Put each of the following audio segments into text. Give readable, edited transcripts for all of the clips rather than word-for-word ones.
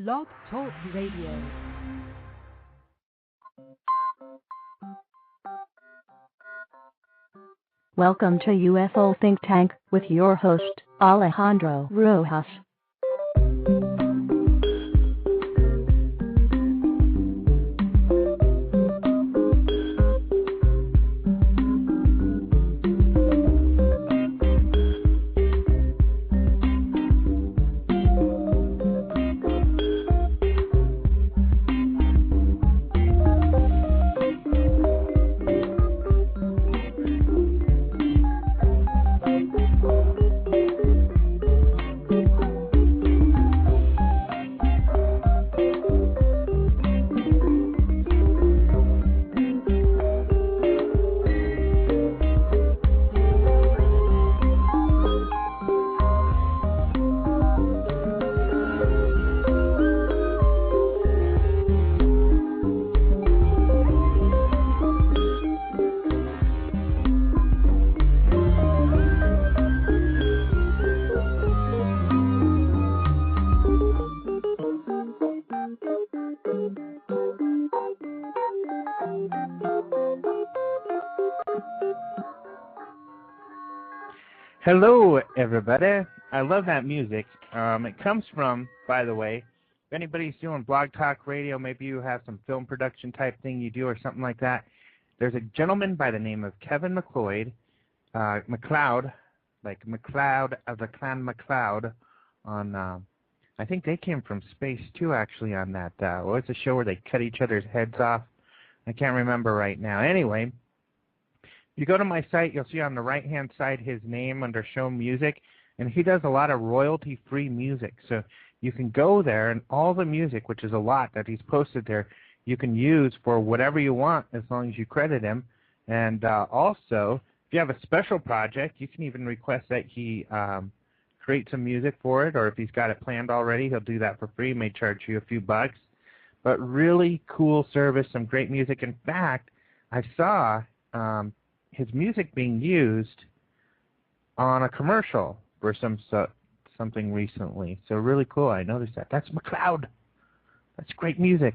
Blog Talk Radio. Welcome to UFO Think Tank with your host, Alejandro Rojas. Hello, everybody. I love that music. It comes from, by the way, if anybody's doing blog talk radio, maybe you have some film production type thing you do or something like that. There's a gentleman by the name of Kevin MacLeod, like MacLeod of the clan MacLeod, on, I think they came from space too, actually, on that, what was the show where they cut each other's heads off? I can't remember right now. Anyway, you go to my site, you'll see on the right-hand side his name under Show Music, and he does a lot of royalty-free music. So you can go there, and all the music, which is a lot that he's posted there, you can use for whatever you want as long as you credit him. And also, if you have a special project, you can even request that he create some music for it, or if he's got it planned already, he'll do that for free. He may charge you a few bucks. But really cool service, some great music. In fact, I saw his music being used on a commercial for something recently. So really cool. I noticed that. That's MacLeod. That's great music.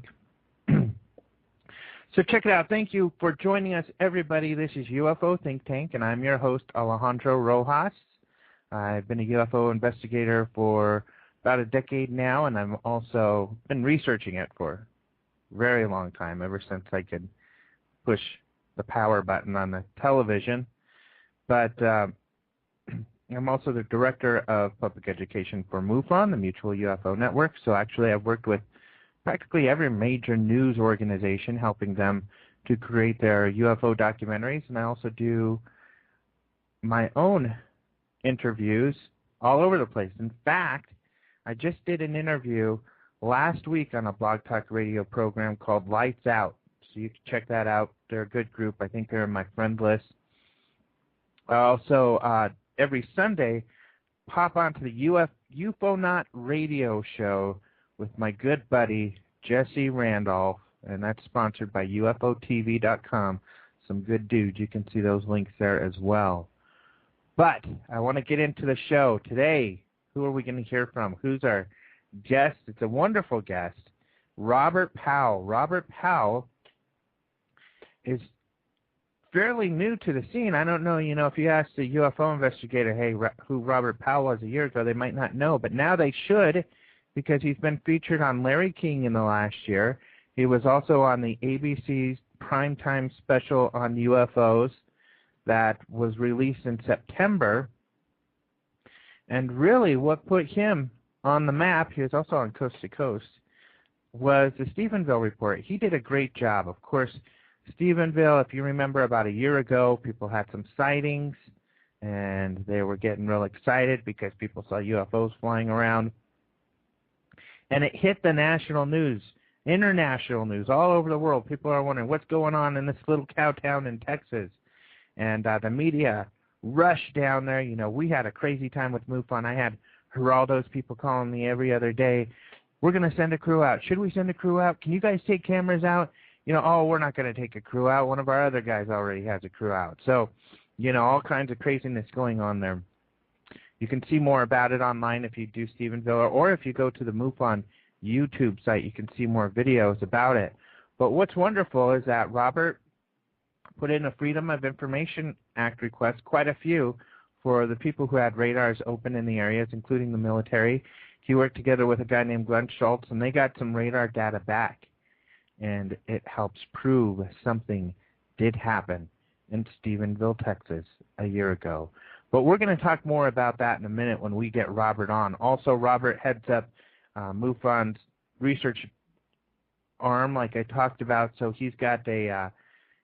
So check it out. Thank you for joining us, everybody. This is UFO Think Tank, and I'm your host, Alejandro Rojas. I've been a UFO investigator for about a decade now, and I've also been researching it for a very long time, ever since I could push the power button on the television. But I'm also the director of public education for MUFON, the Mutual UFO Network. So actually I've worked with practically every major news organization, helping them to create their UFO documentaries. And I also do my own interviews all over the place. In fact, I just did an interview last week on a blog talk radio program called Lights Out. So you can check that out. They're a good group. I think they're in my friend list. Also, every Sunday, pop onto the UFOnaut radio show with my good buddy, Jesse Randolph, and that's sponsored by UFOTV.com. Some good dudes. You can see those links there as well. But I want to get into the show. Today, who are we going to hear from? Who's our guest? It's a wonderful guest, Robert Powell. Robert Powell is fairly new to the scene. I don't know, if you ask a UFO investigator, hey, who Robert Powell was a year ago, they might not know. But now they should, because he's been featured on Larry King in the last year. He was also on the ABC's primetime special on UFOs that was released in September. And really what put him on the map, he was also on Coast to Coast, was the Stephenville report. He did a great job. Of course, Stephenville, if you remember about a year ago, people had some sightings, and they were getting real excited because people saw UFOs flying around. And it hit the national news, international news, all over the world. People are wondering what's going on in this little cow town in Texas. And the media rushed down there. We had a crazy time with MUFON. I had Geraldo's people calling me every other day. We're going to send a crew out. Should we send a crew out? Can you guys take cameras out? Oh, we're not going to take a crew out. One of our other guys already has a crew out. So, all kinds of craziness going on there. You can see more about it online if you do Stephenville, or if you go to the MUFON YouTube site. You can see more videos about it. But what's wonderful is that Robert put in a Freedom of Information Act request, quite a few, for the people who had radars open in the areas, including the military. He worked together with a guy named Glenn Schultz, and they got some radar data back. And it helps prove something did happen in Stephenville, Texas, a year ago. But we're going to talk more about that in a minute when we get Robert on. Also, Robert heads up MUFON's research arm, like I talked about. So he's got a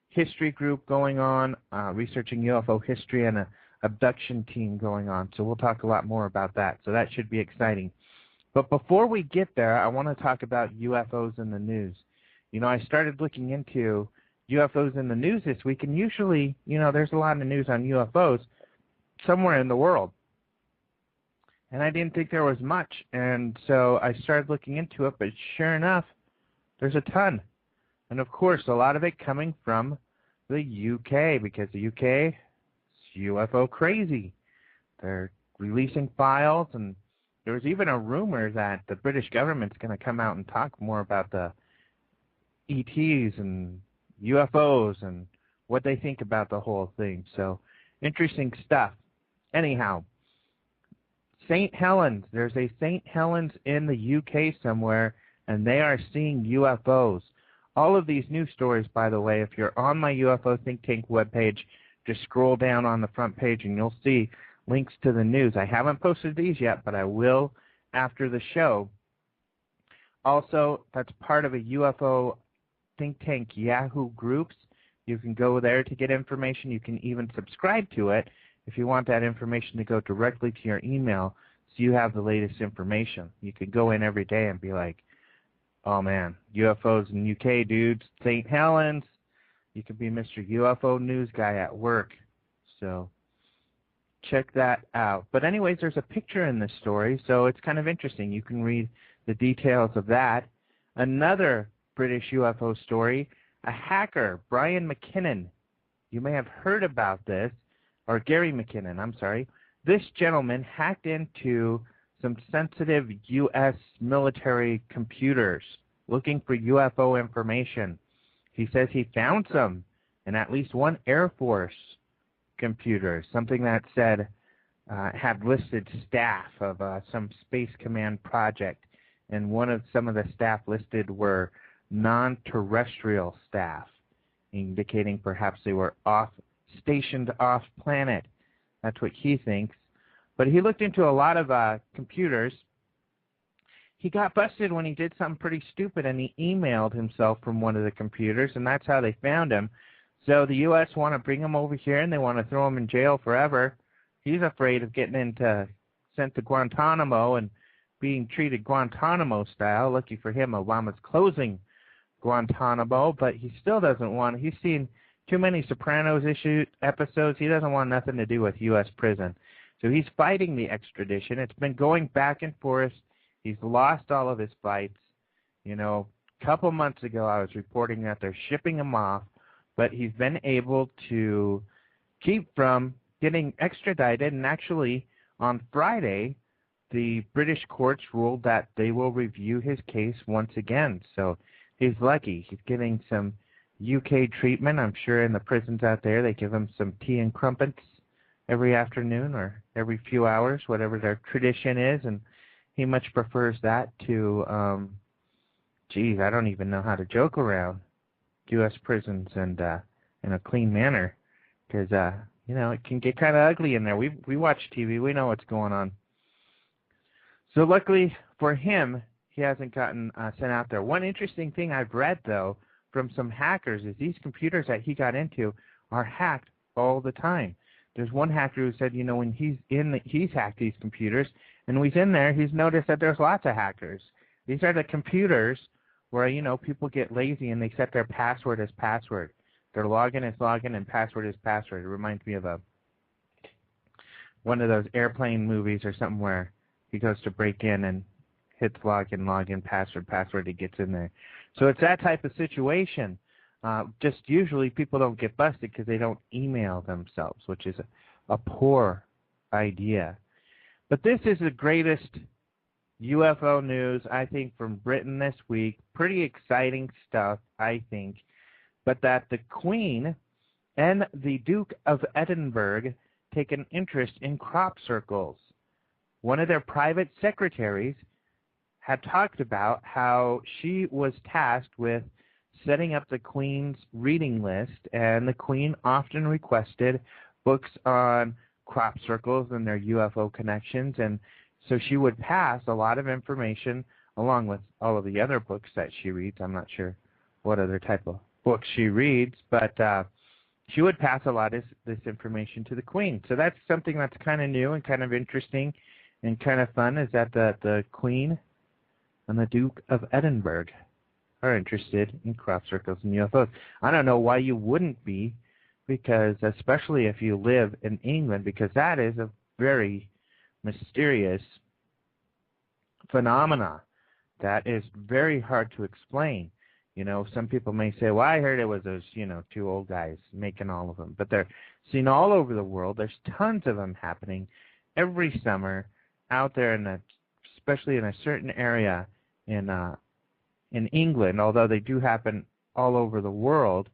history group going on, researching UFO history, and an abduction team going on. So we'll talk a lot more about that. So that should be exciting. But before we get there, I want to talk about UFOs in the news. You know, I started looking into UFOs in the news this week, and usually, you know, there's a lot of news on UFOs somewhere in the world. And I didn't think there was much, and so I started looking into it, but sure enough, there's a ton. And of course, a lot of it coming from the UK, because the UK is UFO crazy. They're releasing files, and there was even a rumor that the British government's going to come out and talk more about the ETs and UFOs and what they think about the whole thing. So, interesting stuff. Anyhow, St. Helens. There's a St. Helens in the UK somewhere, and they are seeing UFOs. All of these news stories, by the way, if you're on my UFO Think Tank webpage, just scroll down on the front page and you'll see links to the news. I haven't posted these yet, but I will after the show. Also, that's part of a UFO Think Tank Yahoo groups. You can go there to get information. You can even subscribe to it if you want that information to go directly to your email so you have the latest information. You can go in every day and be like, oh man, UFOs in UK, dudes, St. Helens. You could be Mr. UFO news guy at work. So check that out. But anyways, there's a picture in this story, so it's kind of interesting. You can read the details of that. Another British UFO story, a hacker, Brian McKinnon. You may have heard about this, or Gary McKinnon, I'm sorry. This gentleman hacked into some sensitive U.S. military computers looking for UFO information. He says he found some in at least one Air Force computer, something that said had listed staff of some Space Command project, and some of the staff listed were non-terrestrial staff, indicating perhaps they were stationed off-planet. That's what he thinks. But he looked into a lot of computers. He got busted when he did something pretty stupid, and he emailed himself from one of the computers, and that's how they found him. So the U.S. want to bring him over here, and they want to throw him in jail forever. He's afraid of getting sent to Guantanamo and being treated Guantanamo style. Lucky for him, Obama's closing Guantanamo, but he still doesn't want. He's seen too many Sopranos episodes. He doesn't want nothing to do with U.S. prison. So he's fighting the extradition. It's been going back and forth. He's lost all of his fights. You know, a couple months ago I was reporting that they're shipping him off, but he's been able to keep from getting extradited. And actually, on Friday, the British courts ruled that they will review his case once again. So he's lucky. He's getting some UK treatment. I'm sure in the prisons out there they give him some tea and crumpets every afternoon or every few hours, whatever their tradition is, and he much prefers that to, I don't even know how to joke around U.S. prisons and in a clean manner, because you know, it can get kind of ugly in there. We watch TV, we know what's going on. So luckily for him, he hasn't gotten sent out there. One interesting thing I've read though from some hackers is these computers that he got into are hacked all the time. There's one hacker who said, you know, when he's hacked these computers, and when he's in there, he's noticed that there's lots of hackers. These are the computers where, you know, people get lazy and they set their password as password. Their login is login and password is password. It reminds me of one of those airplane movies or something where he goes to break in and hits login, password, he gets in there. So it's that type of situation. Just usually people don't get busted because they don't email themselves, which is a poor idea. But this is the greatest UFO news, I think, from Britain this week. Pretty exciting stuff, I think. But that the Queen and the Duke of Edinburgh take an interest in crop circles. One of their private secretaries had talked about how she was tasked with setting up the Queen's reading list, and the Queen often requested books on crop circles and their UFO connections, and so she would pass a lot of information along with all of the other books that she reads. I'm not sure what other type of books she reads, but she would pass a lot of this information to the Queen. So that's something that's kind of new and kind of interesting and kind of fun, is that the Queen and the Duke of Edinburgh are interested in crop circles and UFOs. I don't know why you wouldn't be, because especially if you live in England, because that is a very mysterious phenomena that is very hard to explain. You know, some people may say, well, I heard it was those, two old guys making all of them. But they're seen all over the world. There's tons of them happening every summer out there, especially in a certain area in England, although they do happen all over the world.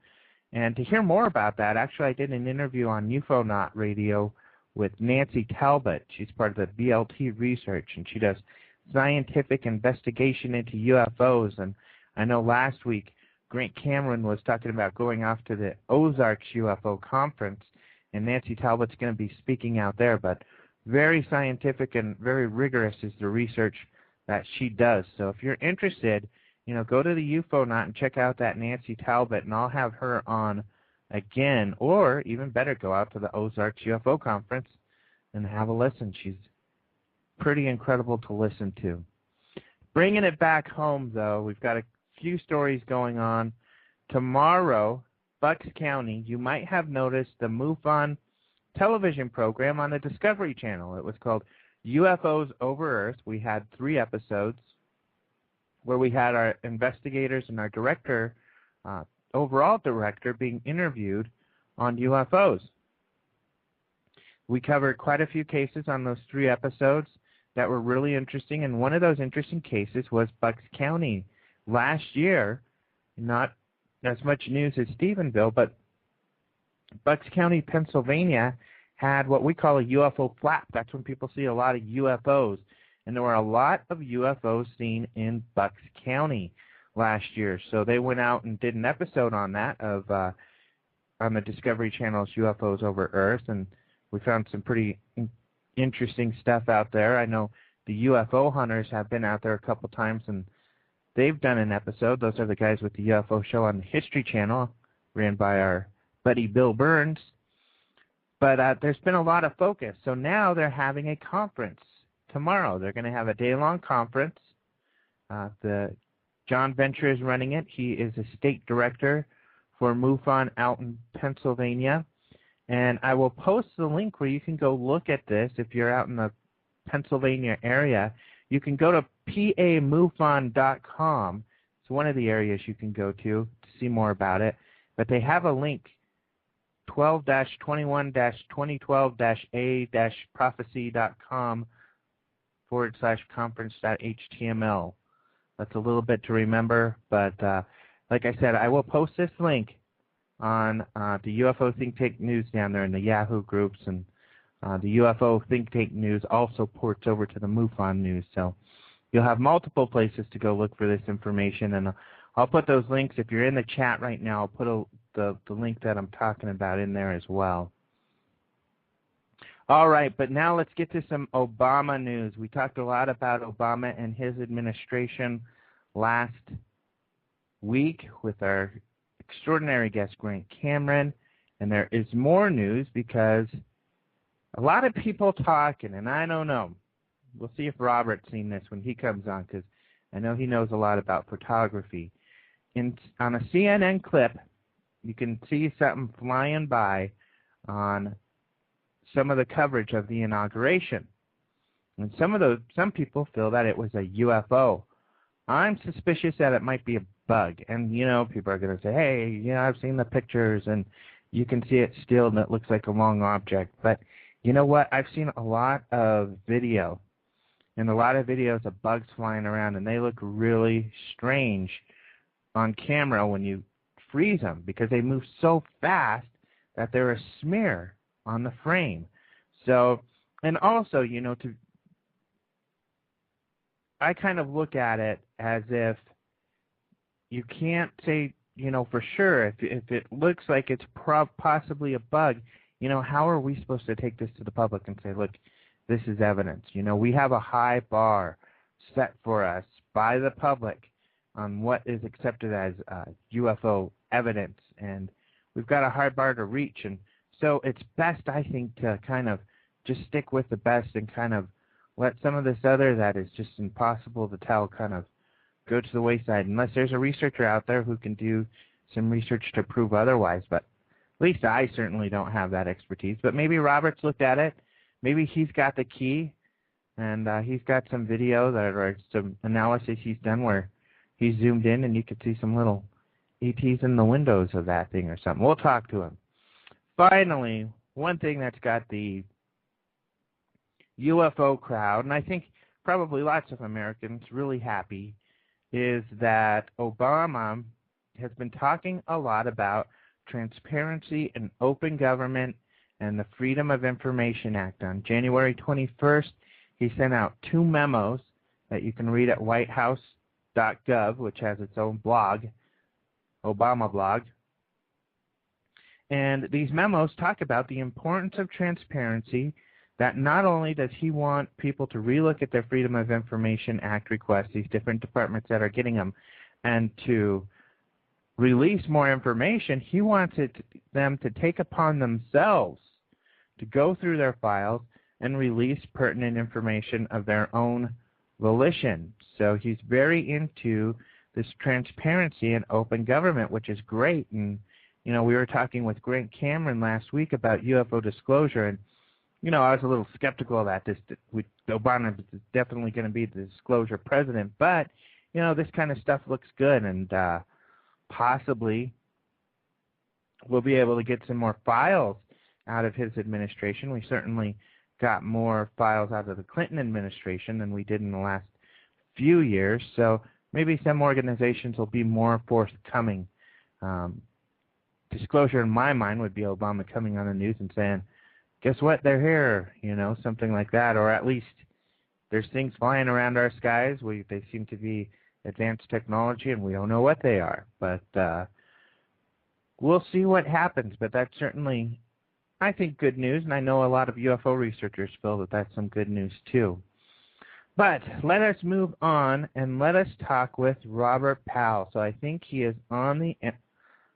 And to hear more about that, actually I did an interview on UFO Radio with Nancy Talbot. She's part of the BLT research, and she does scientific investigation into UFOs. And I know last week Grant Cameron was talking about going off to the Ozarks UFO conference, and Nancy Talbot's going to be speaking out there. But very scientific and very rigorous is the research that she does. So if you're interested, go to the UFO Knot and check out that Nancy Talbot, and I'll have her on again. Or even better, go out to the Ozarks UFO conference and have a listen. She's pretty incredible to listen to. Bringing it back home, though, we've got a few stories going on. Tomorrow, Bucks County, you might have noticed the MUFON television program on the Discovery Channel. It was called UFOs Over Earth. We had 3 episodes where we had our investigators and our director, overall director, being interviewed on UFOs. We covered quite a few cases on those 3 episodes that were really interesting, and one of those interesting cases was Bucks County. Last year, not as much news as Stephenville, but Bucks County, Pennsylvania had what we call a UFO flap. That's when people see a lot of UFOs. And there were a lot of UFOs seen in Bucks County last year. So they went out and did an episode on that on the Discovery Channel's UFOs Over Earth, and we found some pretty interesting stuff out there. I know the UFO hunters have been out there a couple times, and they've done an episode. Those are the guys with the UFO show on the History Channel, ran by our buddy Bill Burns. But there's been a lot of focus. So now they're having a conference tomorrow. They're going to have a day-long conference. John Venture is running it. He is a state director for MUFON out in Pennsylvania. And I will post the link where you can go look at this if you're out in the Pennsylvania area. You can go to pamufon.com. It's one of the areas you can go to see more about it. But they have a link, 12-21-2012-a-prophecy.com/conference.html. That's a little bit to remember, but like I said, I will post this link on the UFO Think Tank News down there in the Yahoo groups, and the UFO Think Tank News also ports over to the MUFON News. So you'll have multiple places to go look for this information, and I'll put those links. If you're in the chat right now, I'll put the link that I'm talking about in there as well. All right, but now let's get to some Obama news. We talked a lot about Obama and his administration last week with our extraordinary guest, Grant Cameron, and there is more news because a lot of people talking, and I don't know. We'll see if Robert's seen this when he comes on, because I know he knows a lot about photography. On a CNN clip, you can see something flying by on some of the coverage of the inauguration. And some people feel that it was a UFO. I'm suspicious that it might be a bug. And, people are going to say, hey, I've seen the pictures, and you can see it still, and it looks like a long object. But you know what? I've seen a lot of video, and a lot of videos of bugs flying around, and they look really strange on camera when you freeze them because they move so fast that they're a smear on the frame. So, and also, you know, I kind of look at it as if you can't say, you know, for sure, if it looks like it's possibly a bug, you know, how are we supposed to take this to the public and say, look, this is evidence? You know, we have a high bar set for us by the public on what is accepted as UFO evidence, and we've got a high bar to reach. And so it's best, I think, to kind of just stick with the best and kind of let some of this other that is just impossible to tell kind of go to the wayside, unless there's a researcher out there who can do some research to prove otherwise. But at least I certainly don't have that expertise. But maybe Robert's looked at it. Maybe he's got the key, and he's got some video or some analysis he's done where he's zoomed in and you could see some little ETs in the windows of that thing or something. We'll talk to him. Finally, one thing that's got the UFO crowd, and I think probably lots of Americans really happy, is that Obama has been talking a lot about transparency and open government and the Freedom of Information Act. On January 21st, he sent out 2 memos that you can read at whitehouse.gov, which has its own blog, Obama blog. And these memos talk about the importance of transparency, that not only does he want people to relook at their Freedom of Information Act requests, these different departments that are getting them, and to release more information, he wants them to take upon themselves to go through their files and release pertinent information of their own volition. So he's very into this transparency and open government, which is great. And, you know, we were talking with Grant Cameron last week about UFO disclosure, and you know, I was a little skeptical of that. Obama is definitely going to be the disclosure president, but, you know, this kind of stuff looks good, and possibly we'll be able to get some more files out of his administration. We certainly got more files out of the Clinton administration than we did in the last few years, so maybe some organizations will be more forthcoming. Disclosure in my mind would be Obama coming on the news and saying, guess what, they're here, you know, something like that, or at least there's things flying around our skies. They seem to be advanced technology, and we don't know what they are. But we'll see what happens. But that's certainly, I think, good news, and I know a lot of UFO researchers feel that that's some good news too. But let us move on, and let us talk with Robert Powell. So I think he is on the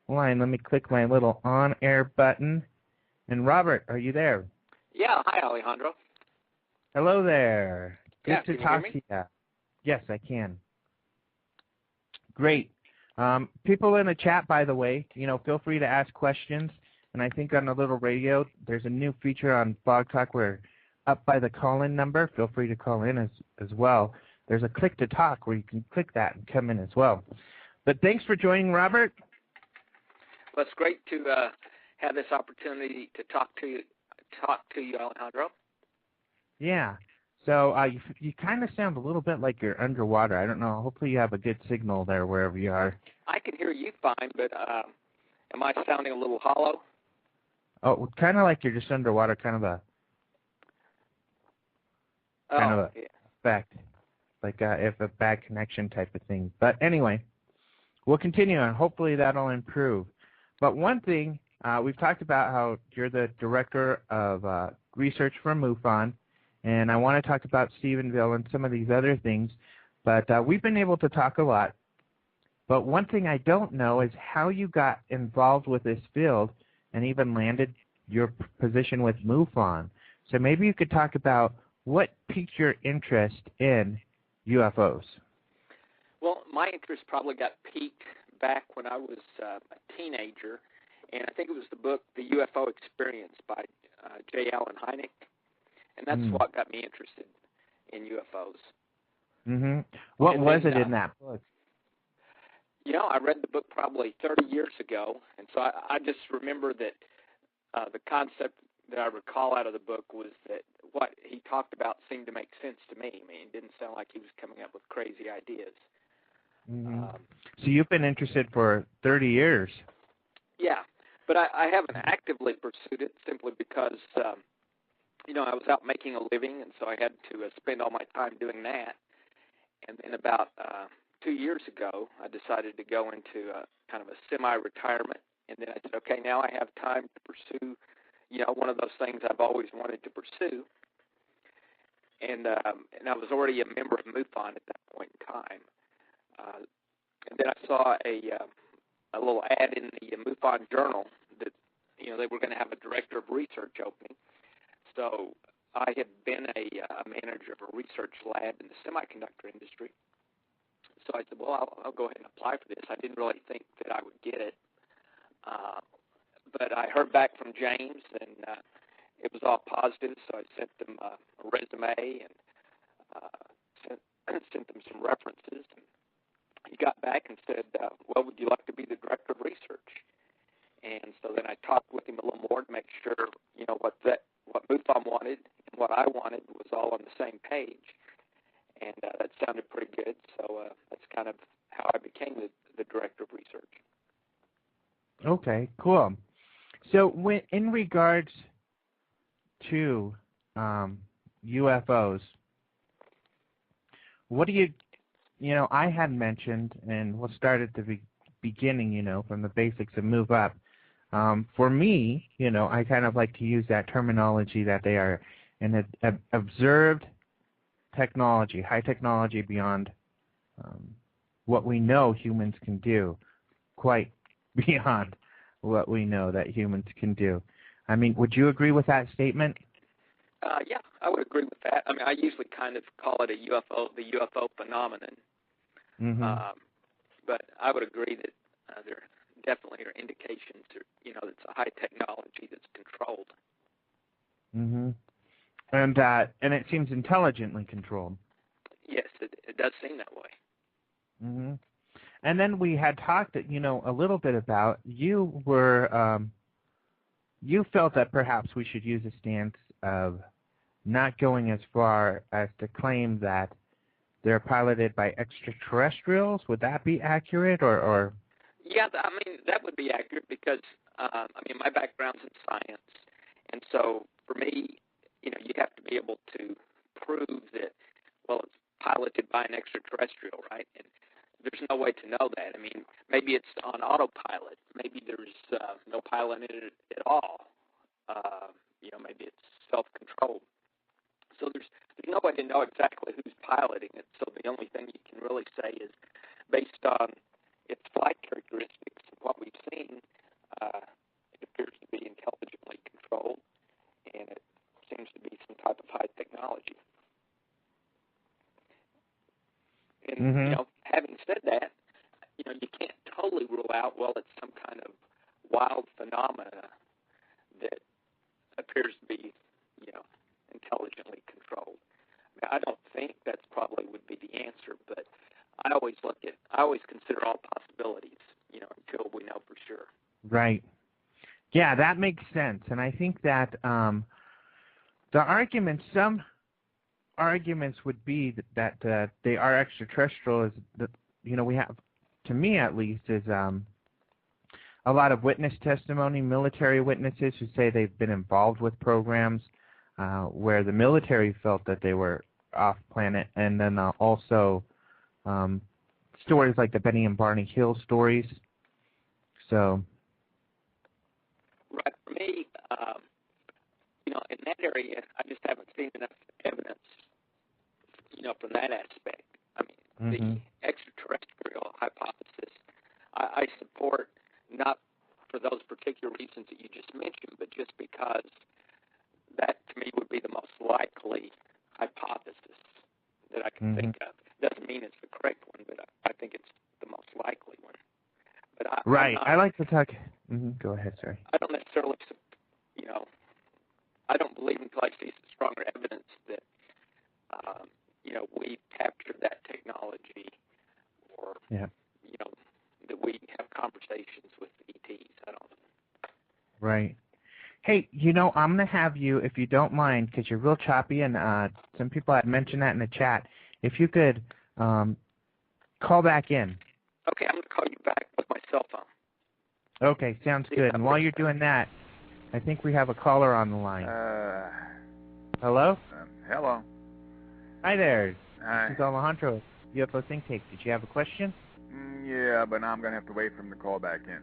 line. Let me click my little on-air button. And Robert, are you there? Yeah. Hi, Alejandro. Hello there. Good to talk to you. Yes, I can. Great. People in the chat, by the way, you know, feel free to ask questions. And I think on the little radio, there's a new feature on Blog Talk where up by the call-in number, feel free to call in as well. There's a click to talk where you can click that and come in as well. But thanks for joining, Robert. Well, it's great to have this opportunity to talk to you, Alejandro. Yeah. So you kind of sound a little bit like you're underwater. I don't know. Hopefully you have a good signal there wherever you are. I can hear you fine, but am I sounding a little hollow? Oh, kind of like you're just underwater, kind of a effect, like if a bad connection type of thing. But anyway, we'll continue, and hopefully that'll improve. But one thing, we've talked about how you're the director of research for MUFON, and I want to talk about Stephenville and some of these other things, but we've been able to talk a lot. But one thing I don't know is how you got involved with this field and even landed your position with MUFON. So maybe you could talk about what piqued your interest in UFOs. Well, my interest probably got piqued back when I was a teenager, and I think it was the book The UFO Experience by J. Allen Hynek, and that's what got me interested in UFOs. Mm-hmm. What was it in that book? You know, I read the book probably 30 years ago, and so I just remember that the concept that I recall out of the book was that what he talked about seemed to make sense to me. I mean, it didn't sound like he was coming up with crazy ideas. Mm-hmm. So you've been interested for 30 years. Yeah, but I haven't actively pursued it simply because, I was out making a living, and so I had to spend all my time doing that. And then about 2 years ago, I decided to go into kind of a semi-retirement, and then I said, okay, now I have time to pursue, one of those things I've always wanted to pursue. And I was already a member of MUFON at that point in time. And then I saw a little ad in the MUFON Journal that, they were going to have a director of research opening. So I had been a manager of a research lab in the semiconductor industry. So I said, well, I'll go ahead and apply for this. I didn't really think that I would get it. But I heard back from James, and it was all positive, so I sent them a resume and sent them some references. And he got back and said, well, would you like to be the director of research? And so then I talked with him a little more to make sure, what MUFON wanted and what I wanted was all on the same page. And that sounded pretty good, so that's kind of how I became the director of research. Okay, cool. So in regards to UFOs, what do I had mentioned, and we'll start at the beginning, from the basics and move up. For me, I kind of like to use that terminology that they are an observed technology, high technology beyond what we know humans can do, quite beyond what we know that humans can do. I mean, would you agree with that statement? Yeah, I would agree with that. I mean, I usually kind of call it the UFO phenomenon. Mm-hmm. But I would agree that there definitely are indications that, it's a high technology that's controlled. Mm-hmm. And it seems intelligently controlled. Yes, it does seem that way. Mm-hmm. And then we had talked, a little bit about you felt that perhaps we should use a stance of not going as far as to claim that they're piloted by extraterrestrials. Would that be accurate, or? Yeah, I mean, that would be accurate because, my background's in science. And so for me, you have to be able to prove that, well, it's piloted by an extraterrestrial, right? And there's no way to know that. I mean, maybe it's on autopilot. Maybe there's no pilot in it at all. Maybe it's self-controlled. So there's no way to know exactly who's piloting it. So the only thing you can really say is, based on its flight characteristics and what we've seen, it appears to be intelligently controlled, and it seems to be some type of high technology. And, mm-hmm. Having said that, you can't totally rule out, well, it's some kind of wild phenomena that appears to be, intelligently controlled. I mean, I don't think that's probably would be the answer, but I always consider all possibilities, until we know for sure. Right. Yeah, that makes sense. And I think that some arguments would be that they are extraterrestrial. Is that we have, to me at least, is a lot of witness testimony, military witnesses who say they've been involved with programs where the military felt that they were off planet, and then also stories like the Benny and Barney Hill stories. So. Right. For me, in that area, I just haven't seen enough evidence, from that aspect. I mean, mm-hmm. the extraterrestrial hypothesis, I support, not for those particular reasons that you just mentioned, but just because that, to me, would be the most likely hypothesis that I can mm-hmm. think of. Doesn't mean it's the correct one, but I think it's the most likely one. But I like to talk. Mm-hmm. Go ahead, sorry. I don't necessarily, I don't believe until I see some stronger evidence that, we captured that technology, or that we have conversations with ETs. I don't know. Right. Hey, I'm going to have you, if you don't mind, because you're real choppy, and some people had mentioned that in the chat, if you could call back in. Okay, I'm going to call you back with my cell phone. Okay, sounds good. And while you're doing that, I think we have a caller on the line. Hello? Hello. Hi there. Hi. This is Alejandro, UFO Think Tank. Did you have a question? Yeah, but now I'm going to have to wait for him to call back in.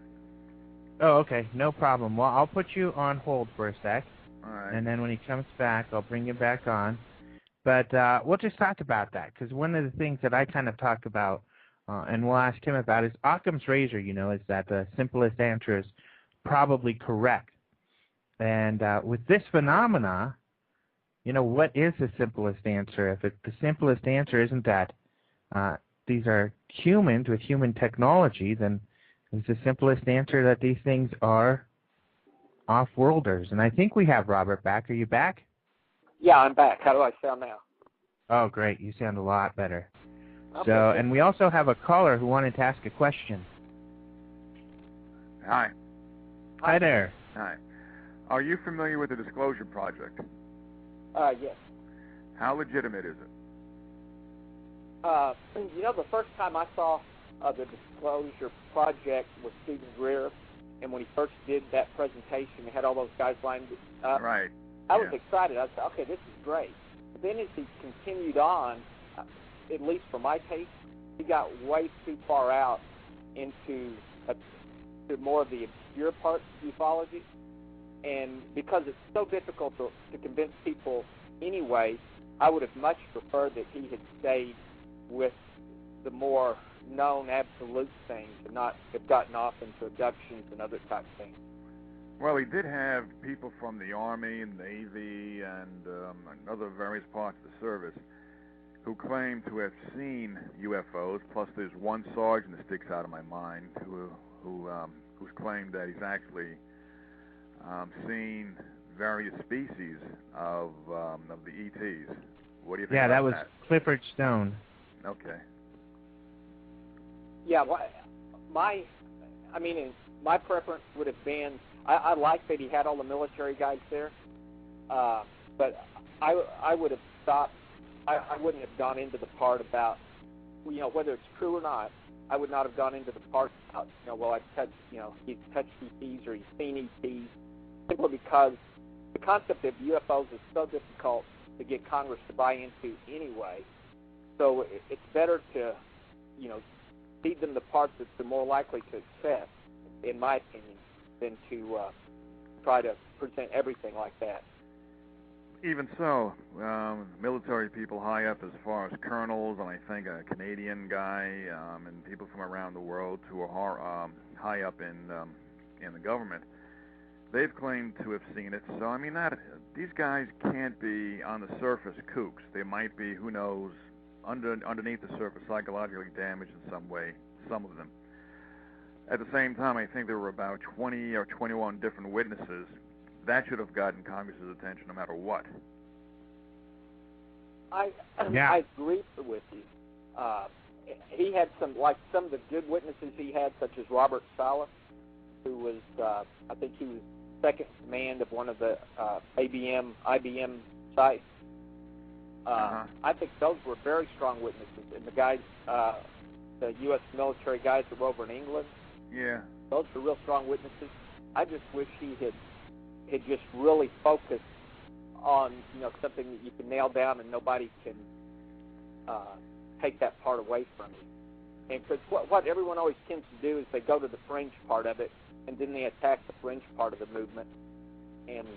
Oh, okay. No problem. Well, I'll put you on hold for a sec. All right. And then when he comes back, I'll bring you back on. But we'll just talk about that, because one of the things that I kind of talk about, and we'll ask him about, is Occam's razor, is that the simplest answer is probably correct. And with this phenomena, what is the simplest answer? If the simplest answer isn't that these are humans with human technology, then is the simplest answer that these things are off-worlders. And I think we have Robert back. Are you back? Yeah, I'm back. How do I sound now? Oh, great. You sound a lot better. Okay. So, and we also have a caller who wanted to ask a question. Hi. Hi there. Hi. Are you familiar with the Disclosure Project? Yes. How legitimate is it? The first time I saw the Disclosure Project was Stephen Greer, and when he first did that presentation, he had all those guys lined up. Right. I was excited. I said, okay, this is great. But then as he continued on, at least for my taste, he got way too far out into to more of the obscure parts of ufology. And because it's so difficult to convince people anyway, I would have much preferred that he had stayed with the more known absolute things and not have gotten off into abductions and other type things. Well, he did have people from the Army and Navy and other various parts of the service who claim to have seen UFOs. Plus, there's one sergeant that sticks out of my mind who's claimed that he's actually seen various species of the ETs. What do you think about that? Yeah, that was Clifford Stone. Okay. Yeah, my preference would have been, I like that he had all the military guys there, but I would have stopped. I wouldn't have gone into the part about, whether it's true or not. I would not have gone into the part about, I've touched, he's touched ETs or he's seen ETs, simply because the concept of UFOs is so difficult to get Congress to buy into anyway. So it's better to, feed them the parts that they're more likely to accept, in my opinion, than to try to present everything like that. Even so, military people high up as far as colonels, and I think a Canadian guy, and people from around the world who are high up in the government, they've claimed to have seen it. So, these guys can't be on the surface kooks. They might be, who knows, underneath the surface, psychologically damaged in some way, some of them. At the same time, I think there were about 20 or 21 different witnesses. That should have gotten Congress's attention no matter what. I agree with you. He had some of the good witnesses he had, such as Robert Salas, who was, I think he was second in command of one of the IBM sites. I think those were very strong witnesses. And the guys, the U.S. military guys that were over in England, those were real strong witnesses. I just wish he had just really focused on, something that you can nail down and nobody can take that part away from you. And because what everyone always tends to do is they go to the fringe part of it, and then they attack the fringe part of the movement, and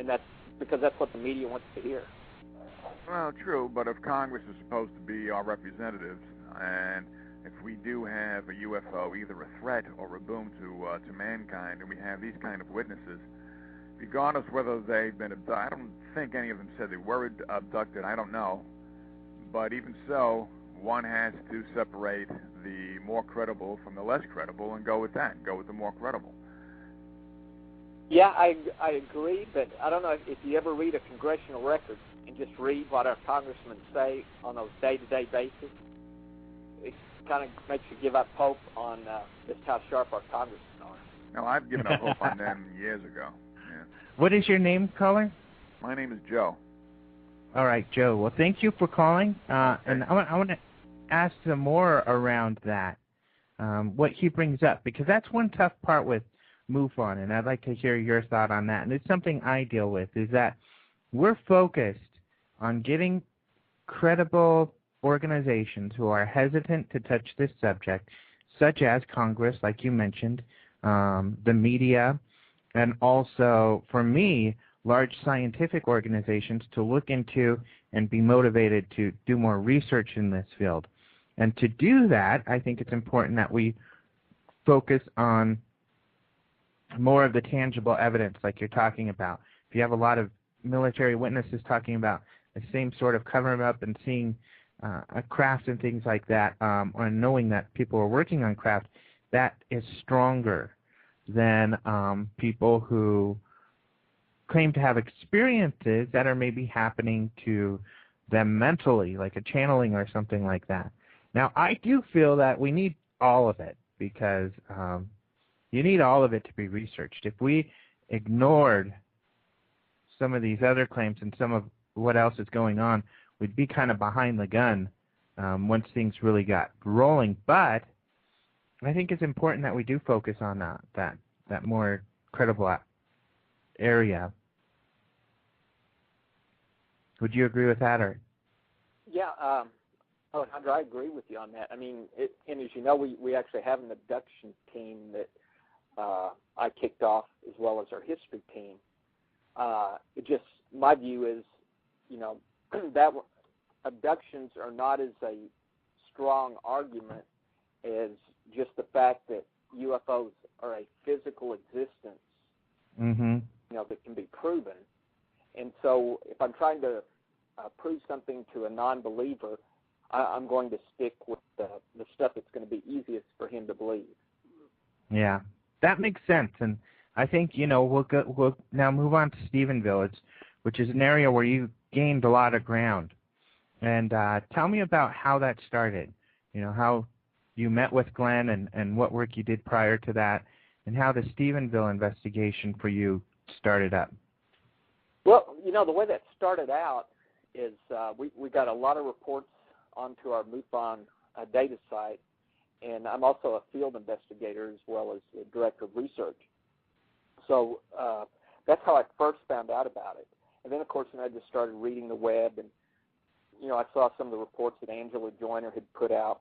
that's because that's what the media wants to hear. Well, true, but if Congress is supposed to be our representatives, and if we do have a UFO, either a threat or a boon to mankind, and we have these kind of witnesses, regardless whether they've been abducted, I don't think any of them said they were abducted, I don't know, but even so, one has to separate the more credible from the less credible and go with that, go with the more credible. Yeah, I agree, but I don't know if you ever read a congressional record and just read what our congressmen say on a day-to-day basis. It kind of makes you give up hope on just how sharp our congressmen are. No, I've given up hope on them years ago. Yeah. What is your name, caller? My name is Joe. All right, Joe. Well, thank you for calling. And I want to ask some more around that, what he brings up, because that's one tough part with MUFON, and I'd like to hear your thought on that. And it's something I deal with, is that we're focused on getting credible organizations who are hesitant to touch this subject, such as Congress, like you mentioned, the media, and also, for me, large scientific organizations to look into and be motivated to do more research in this field. And to do that, I think it's important that we focus on more of the tangible evidence like you're talking about. If you have a lot of military witnesses talking about the same sort of covering up and seeing a craft and things like that, or knowing that people are working on craft, that is stronger than people who claim to have experiences that are maybe happening to them mentally, like a channeling or something like that. Now, I do feel that we need all of it, because you need all of it to be researched. If we ignored some of these other claims and some of what else is going on, we'd be kind of behind the gun once things really got rolling. But I think it's important that we do focus on that more credible area. Would you agree with that, or? Yeah, Alejandro, I agree with you on that. I mean, and as you know, we actually have an abduction team that I kicked off, as well as our history team. My view is, that abductions are not as a strong argument as just the fact that UFOs are a physical existence, that can be proven. And so if I'm trying to prove something to a non-believer, I'm going to stick with the stuff that's going to be easiest for him to believe. Yeah, that makes sense. And I think, we'll now move on to Stephenville, which is an area where you gained a lot of ground. And tell me about how that started, how you met with Glenn and what work you did prior to that, and how the Stephenville investigation for you started up. Well, the way that started out is we got a lot of reports onto our MUFON data site, and I'm also a field investigator as well as a director of research. So that's how I first found out about it. And then, of course, I just started reading the web, and, I saw some of the reports that Angela Joyner had put out.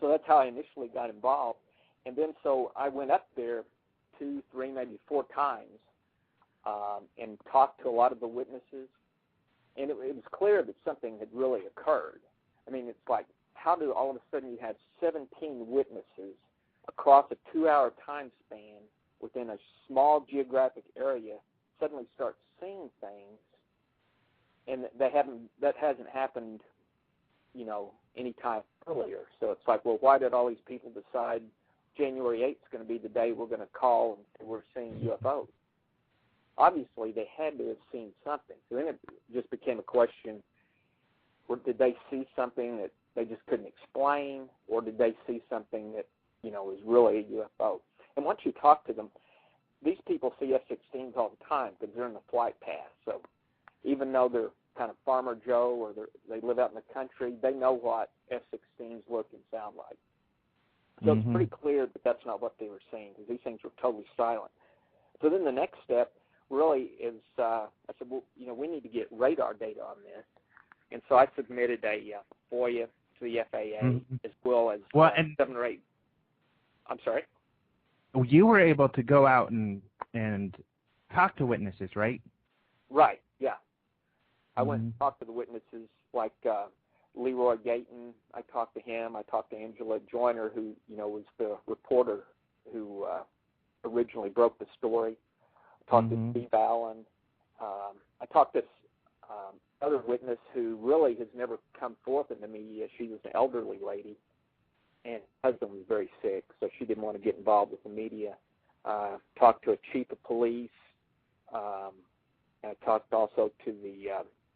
So that's how I initially got involved. And then so I went up there 2, 3, maybe 4 times and talked to a lot of the witnesses. And it was clear that something had really occurred. I mean, it's like, how do all of a sudden you have 17 witnesses across a 2-hour time span within a small geographic area suddenly start seeing things, and that hasn't happened, any time earlier. So it's like, well, why did all these people decide January 8th is going to be the day we're going to call and say we're seeing UFOs? Obviously, they had to have seen something. So then it just became a question, did they see something that they just couldn't explain, or did they see something that, was really a UFO? And once you talk to them, these people see F-16s all the time because they're in the flight path. So even though they're kind of Farmer Joe or they live out in the country, they know what F-16s look and sound like. So it's pretty clear that that's not what they were seeing, because these things were totally silent. So then the next step really is, I said, well, we need to get radar data on this. And so I submitted a FOIA to the FAA, as well as 7 or 8. I'm sorry? You were able to go out and talk to witnesses, right? Right, yeah. I went and talked to the witnesses like Leroy Gayton. I talked to him. I talked to Angela Joyner, who, was the reporter who originally broke the story. I talked to Steve Allen. I talked to other witness who really has never come forth in the media. She was an elderly lady, and her husband was very sick, so she didn't want to get involved with the media. Talked to a chief of police. I talked also to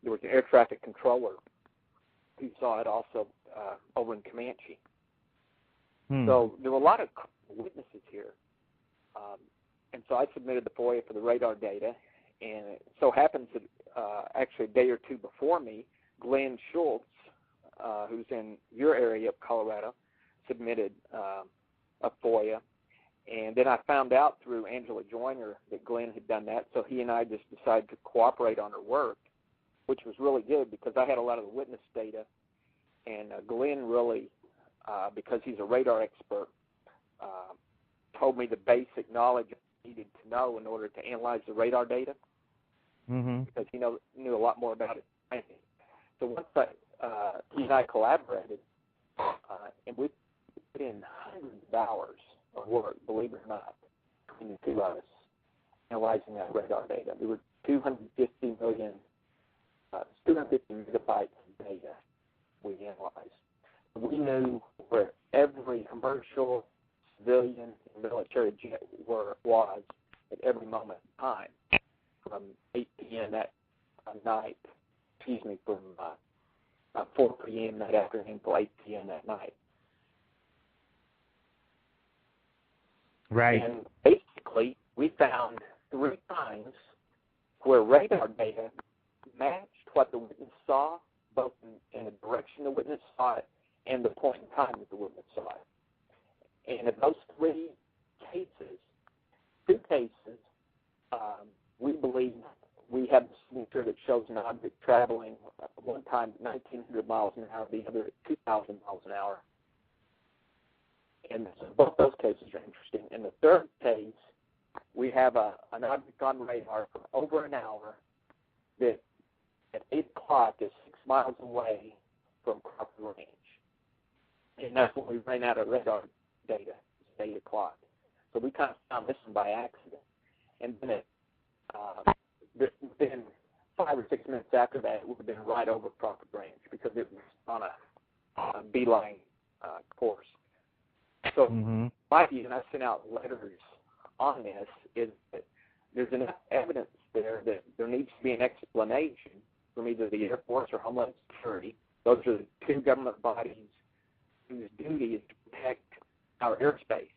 there was an air traffic controller who saw it also over in Comanche. So there were a lot of witnesses here. And so I submitted the FOIA for the radar data, and it so happens that actually a day or two before me, Glenn Schultz, who's in your area of Colorado, submitted a FOIA. And then I found out through Angela Joyner that Glenn had done that, so he and I just decided to cooperate on her work, which was really good because I had a lot of the witness data, and Glenn really, because he's a radar expert, told me the basic knowledge I needed to know in order to analyze the radar data, because he knew a lot more about it than I did. So once he and I collaborated, and we put in hundreds of hours of work, believe it or not, between the two of us, analyzing that radar data. There were 250 megabytes of data we analyzed. We knew where every commercial, civilian, and military jet was at every moment in time, from 8 p.m. that night, from 4 p.m. that afternoon till 8 p.m. that night. Right. And basically, we found 3 times where radar data matched what the witness saw, both in the direction the witness saw it and the point in time that the witness saw it. And in those 3 cases, 2 cases, we believe we have the signature that shows an object traveling one time at 1,900 miles an hour, the other at 2,000 miles an hour. And so both those cases are interesting. In the 3rd case, we have an object on radar for over an hour that at 8 o'clock is 6 miles away from Crawford Range. And that's when we ran out of radar data. It's 8 o'clock. So we kind of found this one by accident. And then within 5 or 6 minutes after that, it would have been right over Crawford Range because it was on a beeline course. So my view, and I sent out letters on this, is that there's enough evidence there that there needs to be an explanation from either the Air Force or Homeland Security. Those are the 2 government bodies whose duty is to protect our airspace.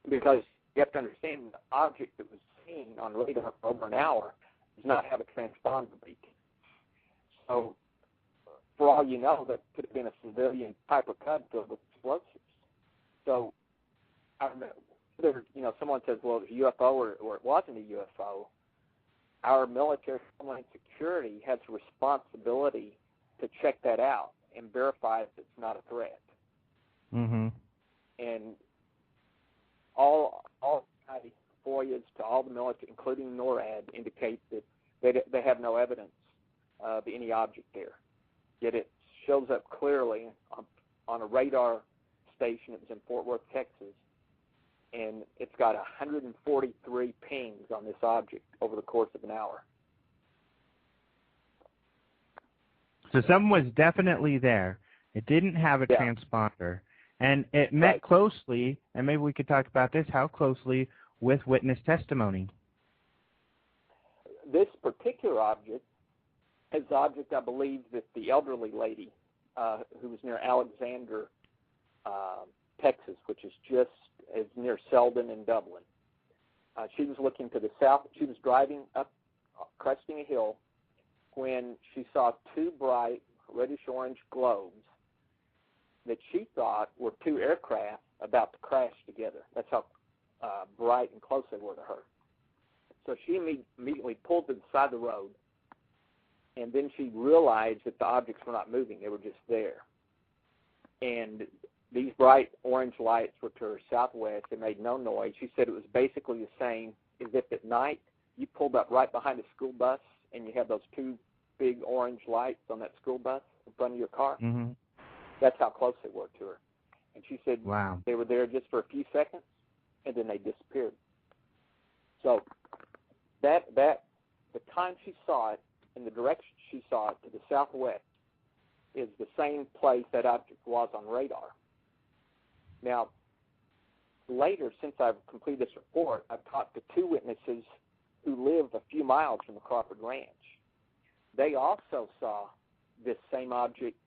Because you have to understand the object that was seen on radar for over an hour does not have a transponder beacon. So for all you know, that could have been a civilian Piper Cub filled with explosives. So, whether someone says, well, it was a UFO or it wasn't a UFO, our military Homeland Security has a responsibility to check that out and verify if it's not a threat. And all FOIAs to all the military, including NORAD, indicate that they have no evidence of any object there. Yet it shows up clearly on a radar station. It was in Fort Worth, Texas, and it's got 143 pings on this object over the course of an hour. So someone was definitely there. It didn't have a transponder, and it met closely, and maybe we could talk about this, how closely, with witness testimony. This particular object is the object, I believe, that the elderly lady who was near Alexander, Texas, which is just as near Selden and Dublin. She was looking to the south. She was driving up, cresting a hill, when she saw 2 bright reddish-orange globes that she thought were 2 aircraft about to crash together. That's how bright and close they were to her. So she immediately pulled to the side of the road, and then she realized that the objects were not moving. They were just there. And these bright orange lights were to her southwest. They made no noise. She said it was basically the same as if at night you pulled up right behind a school bus and you had those 2 big orange lights on that school bus in front of your car. That's how close they were to her. And she said they were there just for a few seconds, and then they disappeared. So the time she saw it and the direction she saw it to the southwest is the same place that object was on radar. Now, later, since I've completed this report, I've talked to 2 witnesses who live a few miles from the Crawford Ranch. They also saw this same object,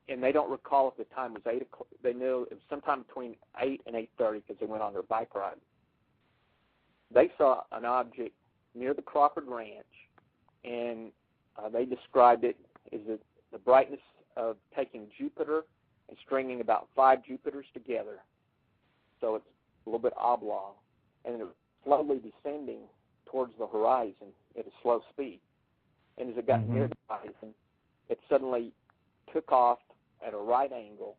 and they don't recall if the time was 8 o'clock. They knew it was sometime between 8 and 8:30 because they went on their bike ride. they saw an object near the Crawford Ranch, and they described it as the brightness of taking Jupiter and stringing about 5 Jupiters together. So it's a little bit oblong, and it was slowly descending towards the horizon at a slow speed. And as it got near the horizon, it suddenly took off at a right angle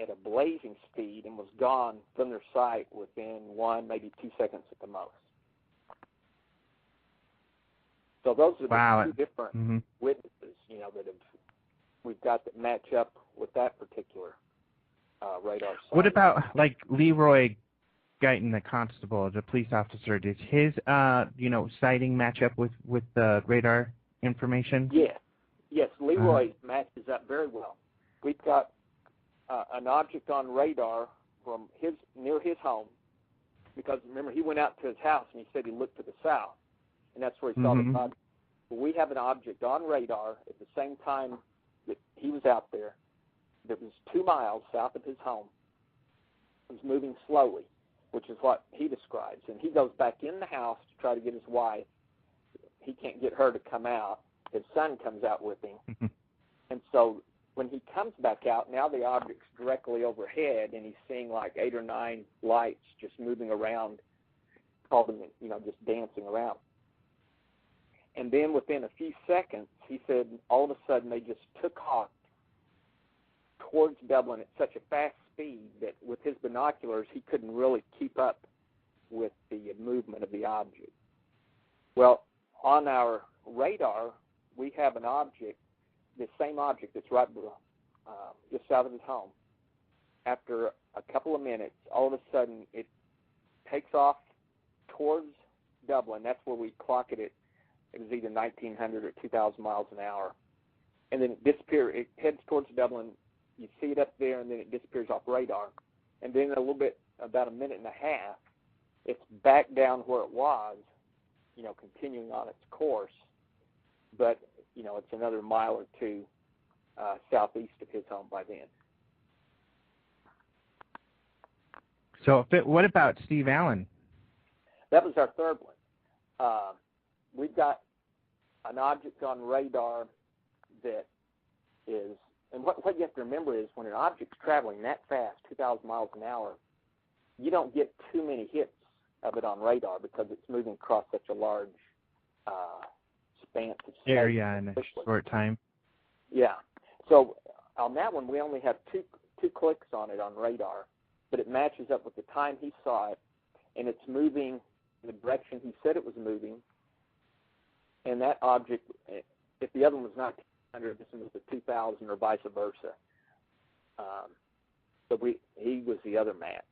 at a blazing speed and was gone from their sight within 1, maybe 2 seconds at the most. So those are the 2 different witnesses, that we've got that match up with that particular radar sight. What about like Leroy Guyton, the constable, the police officer? Does his sighting match up with the radar information? Yes, Leroy matches up very well. We've got an object on radar from near his home, because remember he went out to his house and he said he looked to the south, and that's where he saw the object. But we have an object on radar at the same time that he was out there that was 2 miles south of his home. It was moving slowly, which is what he describes. And he goes back in the house to try to get his wife. He can't get her to come out. His son comes out with him. And so when he comes back out, now the object's directly overhead, and he's seeing like 8 or 9 lights just moving around, just dancing around. And then within a few seconds, he said all of a sudden they just took off towards Dublin at such a fast speed that with his binoculars he couldn't really keep up with the movement of the object. Well, on our radar, we have an object, the same object that's right just south of his home. After a couple of minutes, all of a sudden it takes off towards Dublin. That's where we clock it at. It was either 1,900 or 2,000 miles an hour. And then it disappears. It heads towards Dublin. You see it up there, and then it disappears off radar. And then in a little bit, about a minute and a half, it's back down where it was, continuing on its course. But, it's another mile or 2 southeast of his home by then. So what about Steve Allen? That was our third one. We've got an object on radar that is, and what you have to remember is when an object's traveling that fast, 2,000 miles an hour, you don't get too many hits of it on radar because it's moving across such a large span of area in a short time. Yeah. So on that one, we only have two clicks on it on radar, but it matches up with the time he saw it, and it's moving in the direction he said it was moving. And that object, if the other one was 1,900, this one was the 2,000 or vice versa. So he was the other match.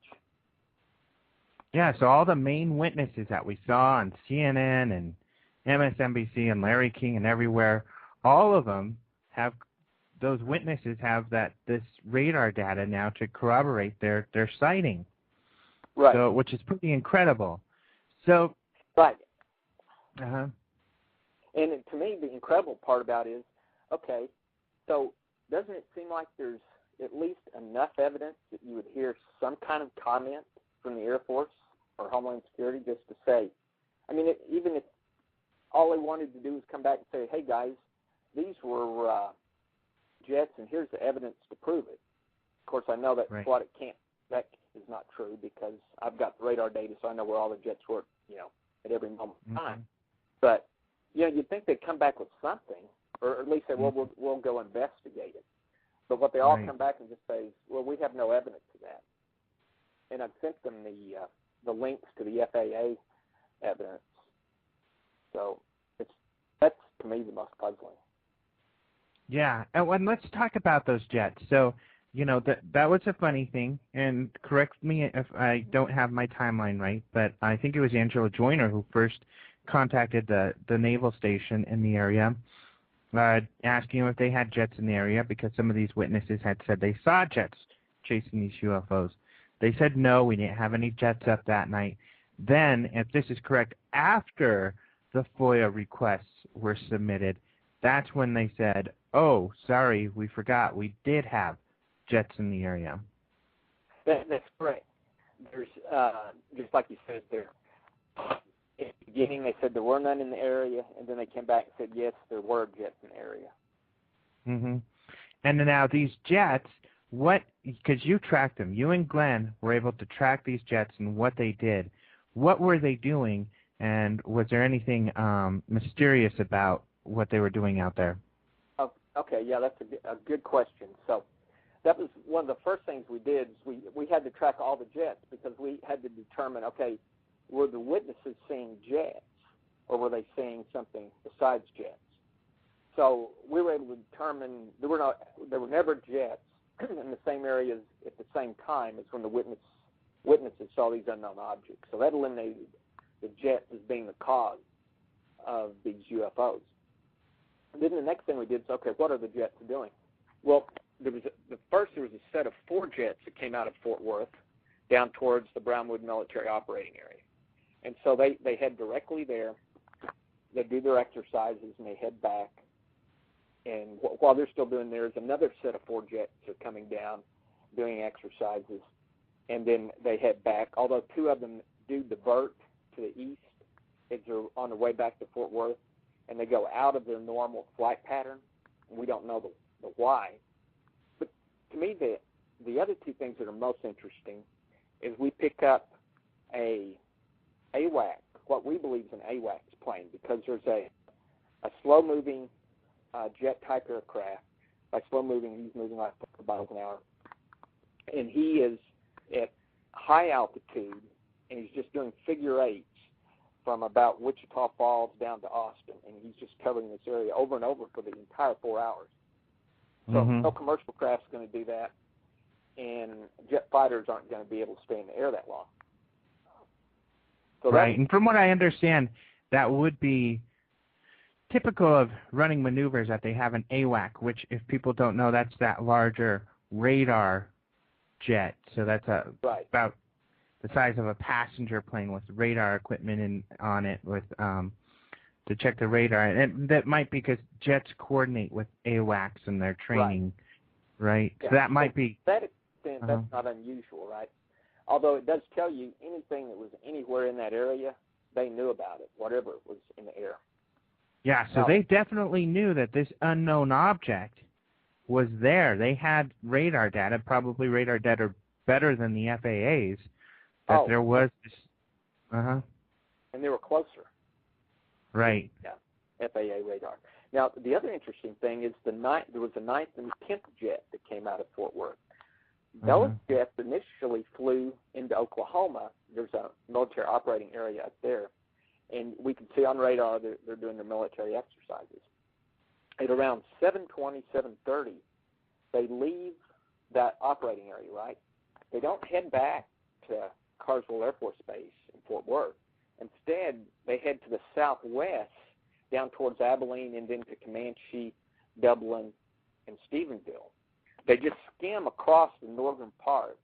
Yeah, so all the main witnesses that we saw on CNN and MSNBC and Larry King and everywhere, all of them have, those witnesses have this radar data now to corroborate their sighting. Right. So, which is pretty incredible. So. Right. Uh-huh. And to me, the incredible part about it is, okay, so doesn't it seem like there's at least enough evidence that you would hear some kind of comment from the Air Force or Homeland Security just to say, even if all they wanted to do was come back and say, hey, guys, these were jets, and here's the evidence to prove it. Of course, I know that's what it can't, that is not true because I've got the radar data, so I know where all the jets were, at every moment in time. But you'd think they'd come back with something, or at least say, well, we'll go investigate it. But what they all come back and just say is, well, we have no evidence of that. And I've sent them the links to the FAA evidence. So that's, to me, the most puzzling. Yeah, and let's talk about those jets. So, that was a funny thing, and correct me if I don't have my timeline right, but I think it was Angela Joyner who first contacted the naval station in the area, asking if they had jets in the area because some of these witnesses had said they saw jets chasing these UFOs. They said, no, we didn't have any jets up that night. Then, if this is correct, after the FOIA requests were submitted, that's when they said, oh, sorry, we forgot. We did have jets in the area. That's correct. There's, just like you said there, in the beginning they said there were none in the area, and then they came back and said, yes, there were jets in the area. Mm-hmm. And now these jets, because you tracked them, you and Glenn were able to track these jets and what they did. What were they doing, and was there anything mysterious about what they were doing out there? Oh, okay, yeah, that's a good question. So that was one of the first things we did. Is we had to track all the jets because we had to determine, okay, were the witnesses seeing jets, or were they seeing something besides jets? So we were able to determine there were never jets in the same areas at the same time as when the witnesses saw these unknown objects. So that eliminated the jets as being the cause of these UFOs. And then the next thing we did is, okay, what are the jets doing? Well, there was a set of 4 jets that came out of Fort Worth down towards the Brownwood military operating area. And so they head directly there. They do their exercises, and they head back. And while they're still doing theirs, another set of 4 jets are coming down, doing exercises, and then they head back. Although 2 of them do divert to the east as they're on their way back to Fort Worth, and they go out of their normal flight pattern. We don't know the why. But to me, the other 2 things that are most interesting is we pick up a AWAC, what we believe is an AWACS plane, because there's a slow-moving jet-type aircraft. By slow-moving, he's moving like 4 miles an hour. And he is at high altitude, and he's just doing figure eights from about Wichita Falls down to Austin, and he's just covering this area over and over for the entire 4 hours. So no commercial craft's going to do that, and jet fighters aren't going to be able to stay in the air that long. So right, and from what I understand, that would be typical of running maneuvers that they have an AWAC, which, if people don't know, that's that larger radar jet. So that's about the size of a passenger plane with radar equipment on it with to check the radar. And that might be because jets coordinate with AWACS in their training, right? Yeah. So that might be... To that extent, that's not unusual, right? Although it does tell you anything that was anywhere in that area, they knew about it, whatever was in the air. Yeah, so they definitely knew that this unknown object was there. They had radar data, probably radar data better than the FAA's, that there was this... And they were closer. Right. Yeah, FAA radar. Now, the other interesting thing is there was a 9th and 10th jet that came out of Fort Worth. Those jets initially flew into Oklahoma. There's a military operating area up there. And we can see on radar they're doing their military exercises. At around 7:20, 7:30, they leave that operating area, right? They don't head back to Carswell Air Force Base in Fort Worth. Instead, they head to the southwest, down towards Abilene and then to Comanche, Dublin, and Stephenville. They just skim across the northern part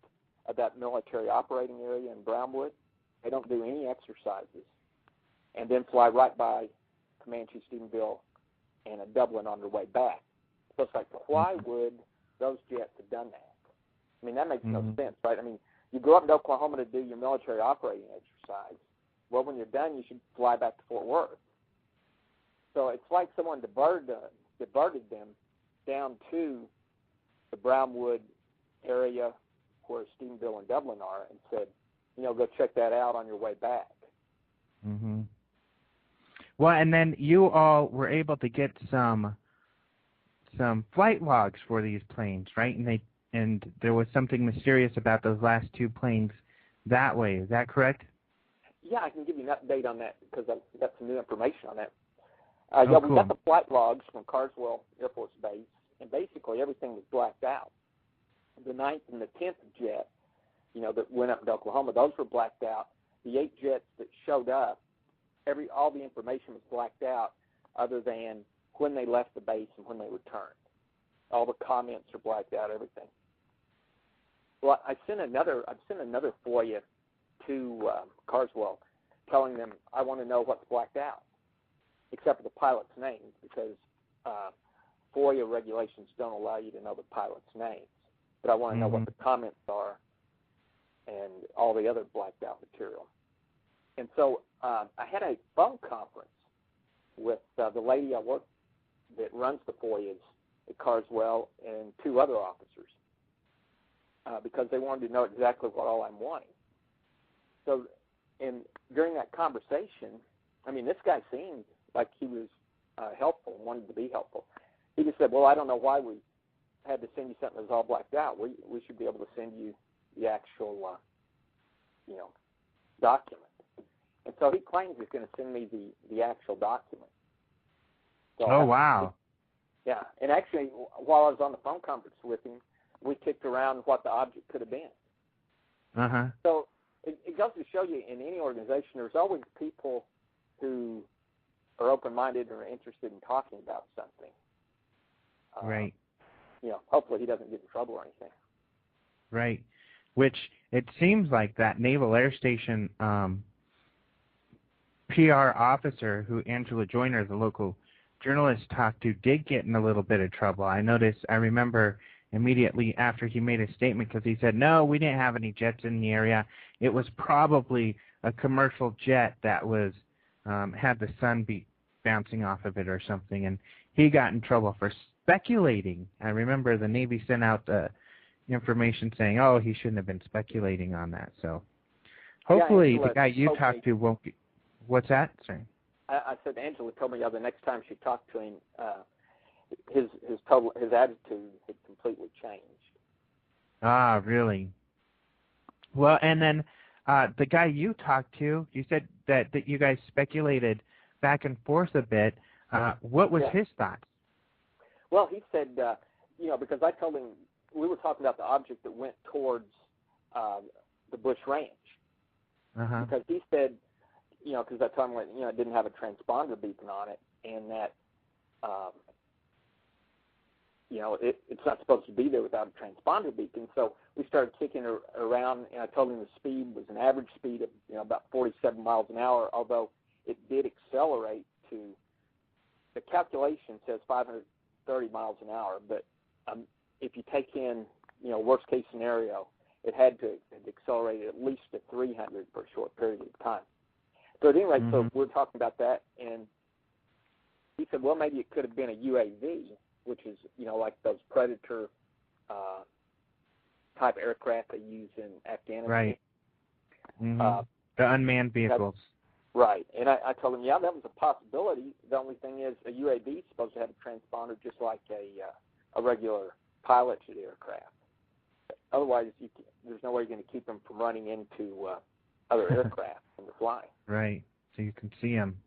of that military operating area in Brownwood. They don't do any exercises, and then fly right by Comanche, Stephenville, and Dublin on their way back. So it's like, why would those jets have done that? I mean, that makes no sense, right? I mean, you go up to Oklahoma to do your military operating exercise. Well, when you're done, you should fly back to Fort Worth. So it's like someone diverted them down to the Brownwood area where Stephenville and Dublin are and said, go check that out on your way back. Well, and then you all were able to get some flight logs for these planes, right? And there was something mysterious about those last 2 planes that way. Is that correct? Yeah, I can give you an update on that because I've got some new information on that. Cool. We got the flight logs from Carswell Air Force Base, and basically everything was blacked out. The 9th and the 10th jet, that went up to Oklahoma, those were blacked out. The 8 jets that showed up, all the information was blacked out other than when they left the base and when they returned. All the comments are blacked out, everything. Well, I've sent another FOIA to Carswell telling them I want to know what's blacked out, except for the pilot's names, because FOIA regulations don't allow you to know the pilot's names. But I want to know what the comments are and all the other blacked out material. And so I had a phone conference with the lady I work that runs the FOIAs at Carswell and two other officers because they wanted to know exactly what all I'm wanting. So during that conversation, I mean, this guy seemed like he was helpful, wanted to be helpful. He just said, well, I don't know why we had to send you something that's all blacked out. We should be able to send you the actual, document. And so he claims he's going to send me the actual document. So wow. Yeah, and actually, while I was on the phone conference with him, we kicked around what the object could have been. Uh-huh. So it goes to show you, in any organization, there's always people who are open-minded and are interested in talking about something. Right. Hopefully he doesn't get in trouble or anything. Right. Which it seems like that Naval Air Station PR officer who Angela Joyner, the local journalist, talked to, did get in a little bit of trouble. I remember immediately after he made a statement, because he said, no, we didn't have any jets in the area. It was probably a commercial jet that was had the sun be bouncing off of it or something, and he got in trouble for speculating. I remember the Navy sent out the information saying, oh, he shouldn't have been speculating on that. So hopefully the guy you talked to won't get... What's that? Sorry. I said Angela told me the next time she talked to him, his attitude had completely changed. Ah, really? Well, and then the guy you talked to, you said that you guys speculated back and forth a bit. What was his thoughts? Well, he said, because I told him we were talking about the object that went towards the Bush Ranch. Uh-huh. Because he said, because I told him, it didn't have a transponder beacon on it, and that, it's not supposed to be there without a transponder beacon. So we started kicking around, and I told him the speed was an average speed of, about 47 miles an hour, although it did accelerate to, the calculation says 530 miles an hour, but if you take in, worst case scenario, it had to accelerate at least to 300 for a short period of time. So at any rate, so we're talking about that, and he said, well, maybe it could have been a UAV, which is, like those Predator type aircraft they use in Afghanistan. Right. Mm-hmm. The unmanned vehicles. Right. And I told him, yeah, that was a possibility. The only thing is a UAV is supposed to have a transponder just like a regular piloted aircraft. Otherwise, there's no way you're going to keep them from running into other aircraft when they're flying. Right. So you can see them.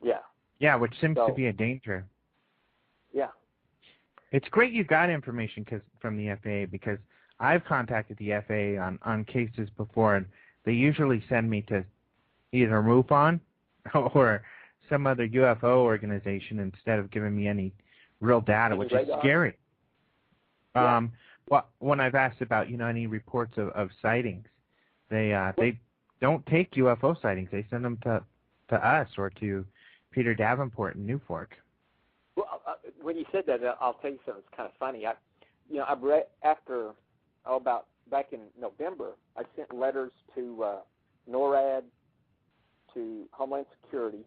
Yeah. Yeah, which seems to be a danger. Yeah. It's great you got information from the FAA, because I've contacted the FAA on cases before, and they usually send me to either MUFON or some other UFO organization instead of giving me any real data, which is scary. Yeah. When I've asked about any reports of sightings, they don't take UFO sightings. They send them to us or to Peter Davenport in New Fork. Well, when you said that, I'll tell you something that's kind of funny. I've read about back in November, I sent letters to NORAD, to Homeland Security,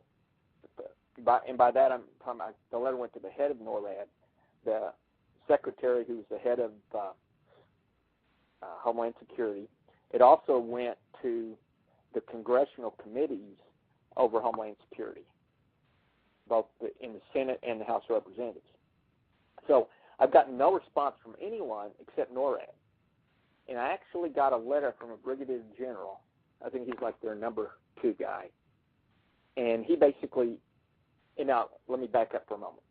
and by that I'm talking about the letter went to the head of NORAD, the secretary who was the head of Homeland Security. It also went to the congressional committees over Homeland Security, both in the Senate and the House of Representatives. So I've gotten no response from anyone except NORAD. And I actually got a letter from a brigadier general. I think he's like their number 2 guy. And he basically, and now let me back up for a moment.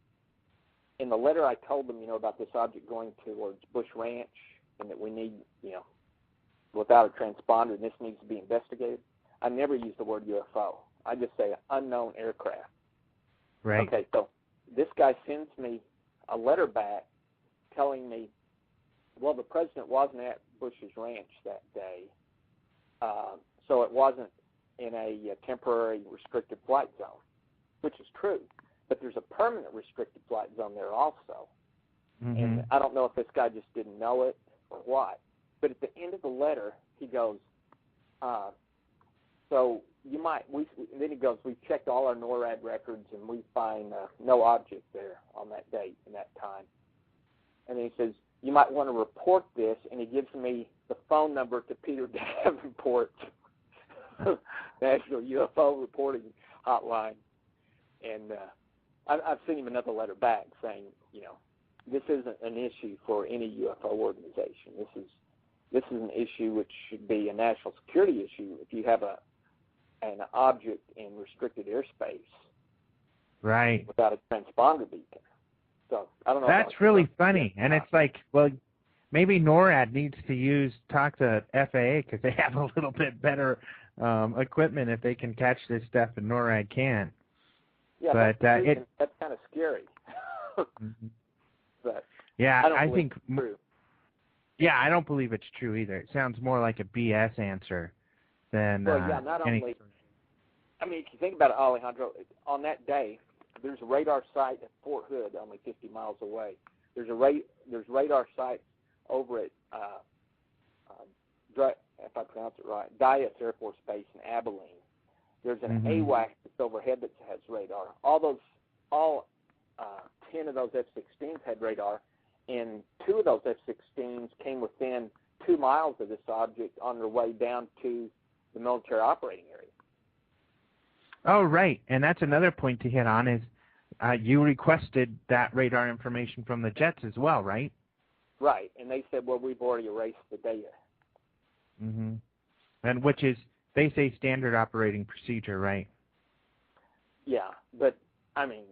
In the letter I told them, about this object going towards Bush Ranch and that we need, without a transponder, and this needs to be investigated. I never use the word UFO. I just say unknown aircraft. Right. Okay, so this guy sends me a letter back telling me, well, the president wasn't at Bush's ranch that day, so it wasn't in a temporary restricted flight zone, which is true. But there's a permanent restricted flight zone there also. Mm-hmm. And I don't know if this guy just didn't know it or what. But at the end of the letter, he goes, so you might. Then he goes, we checked all our NORAD records and we find no object there on that date and that time. And then he says, you might want to report this, and he gives me the phone number to Peter Davenport's National UFO Reporting Hotline. And I've sent him another letter back saying, this isn't an issue for any UFO organization. This is an issue which should be a national security issue if you have an object in restricted airspace, right, without a transponder beacon. So I don't know. That's really funny, and it's like, well, maybe NORAD needs to talk to FAA because they have a little bit better equipment if they can catch this stuff, and NORAD can't. Yeah, but that's kind of scary. Mm-hmm. But yeah, I think it's true. Yeah, I don't believe it's true either. It sounds more like a BS answer than not any. Only. I mean, if you think about it, Alejandro, on that day, there's a radar site at Fort Hood, only 50 miles away. There's radar sites over at, if I pronounce it right, Dias Air Force Base in Abilene. There's an AWACS that's overhead that has radar. All 10 of those F-16s had radar, and 2 of those F-16s came within 2 miles of this object on their way down to the military operating area. Oh, right. And that's another point to hit on is you requested that radar information from the jets as well, right? Right. And they said, well, we've already erased the data. Mm-hmm. And which is, they say, standard operating procedure, right? Yeah. But, I mean,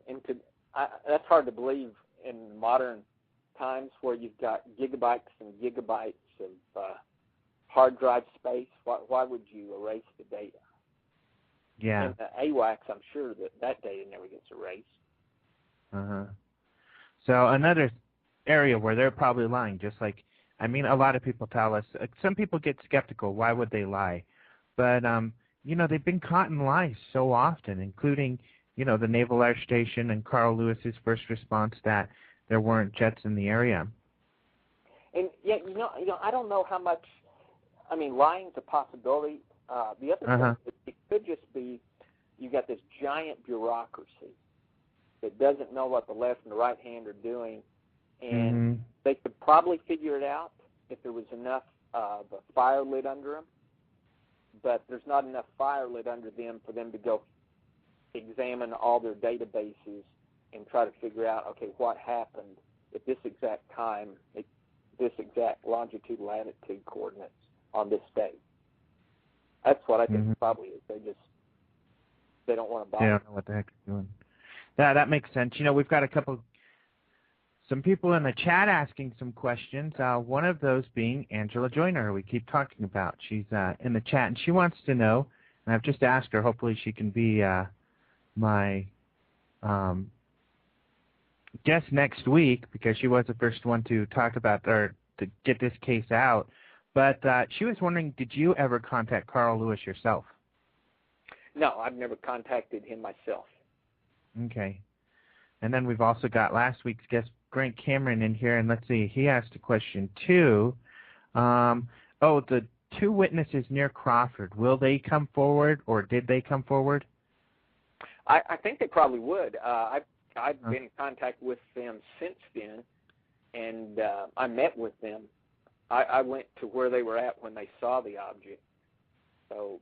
that's hard to believe in modern times where you've got gigabytes and gigabytes of hard drive space. Why would you erase the data? Yeah. And the AWACS, I'm sure that data never gets erased. Uh-huh. So another area where they're probably lying, just like, I mean, a lot of people tell us, some people get skeptical, why would they lie? But, they've been caught in lies so often, including, the Naval Air Station and Carl Lewis's first response that there weren't jets in the area. And, yeah, I don't know how much, lying's a possibility. The other thing, it could just be you got this giant bureaucracy that doesn't know what the left and the right hand are doing, and they could probably figure it out if there was enough of a fire lit under them, but there's not enough fire lit under them for them to go examine all their databases and try to figure out, okay, what happened at this exact time, at this exact longitude, latitude coordinates on this day. That's what I think it probably is. They don't want to bother. They don't know what the heck they're doing. Yeah, that makes sense. We've got some people in the chat asking some questions. One of those being Angela Joyner, who we keep talking about. She's in the chat, and she wants to know, and I've just asked her, hopefully she can be my guest next week, because she was the first one to talk about, or to get this case out. But she was wondering, did you ever contact Carl Lewis yourself? No, I've never contacted him myself. Okay. And then we've also got last week's guest, Grant Cameron, in here, and let's see, he asked a question too. The 2 witnesses near Crawford, will they come forward, or did they come forward? I think they probably would. I've been in contact with them since then, and I met with them. I went to where they were at when they saw the object. So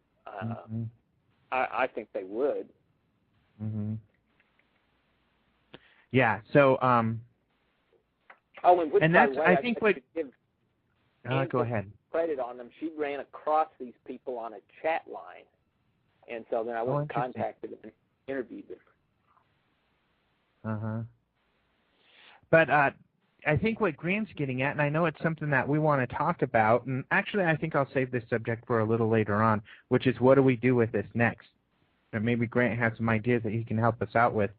I think they would. Mm-hmm. Yeah, so... and that's, I think what... go ahead. Credit on them. She ran across these people on a chat line, and so then I went and contacted them and interviewed them. But I think what Grant's getting at, and I know it's something that we want to talk about, and actually I think I'll save this subject for a little later on, which is what do we do with this next? And maybe Grant has some ideas that he can help us out with.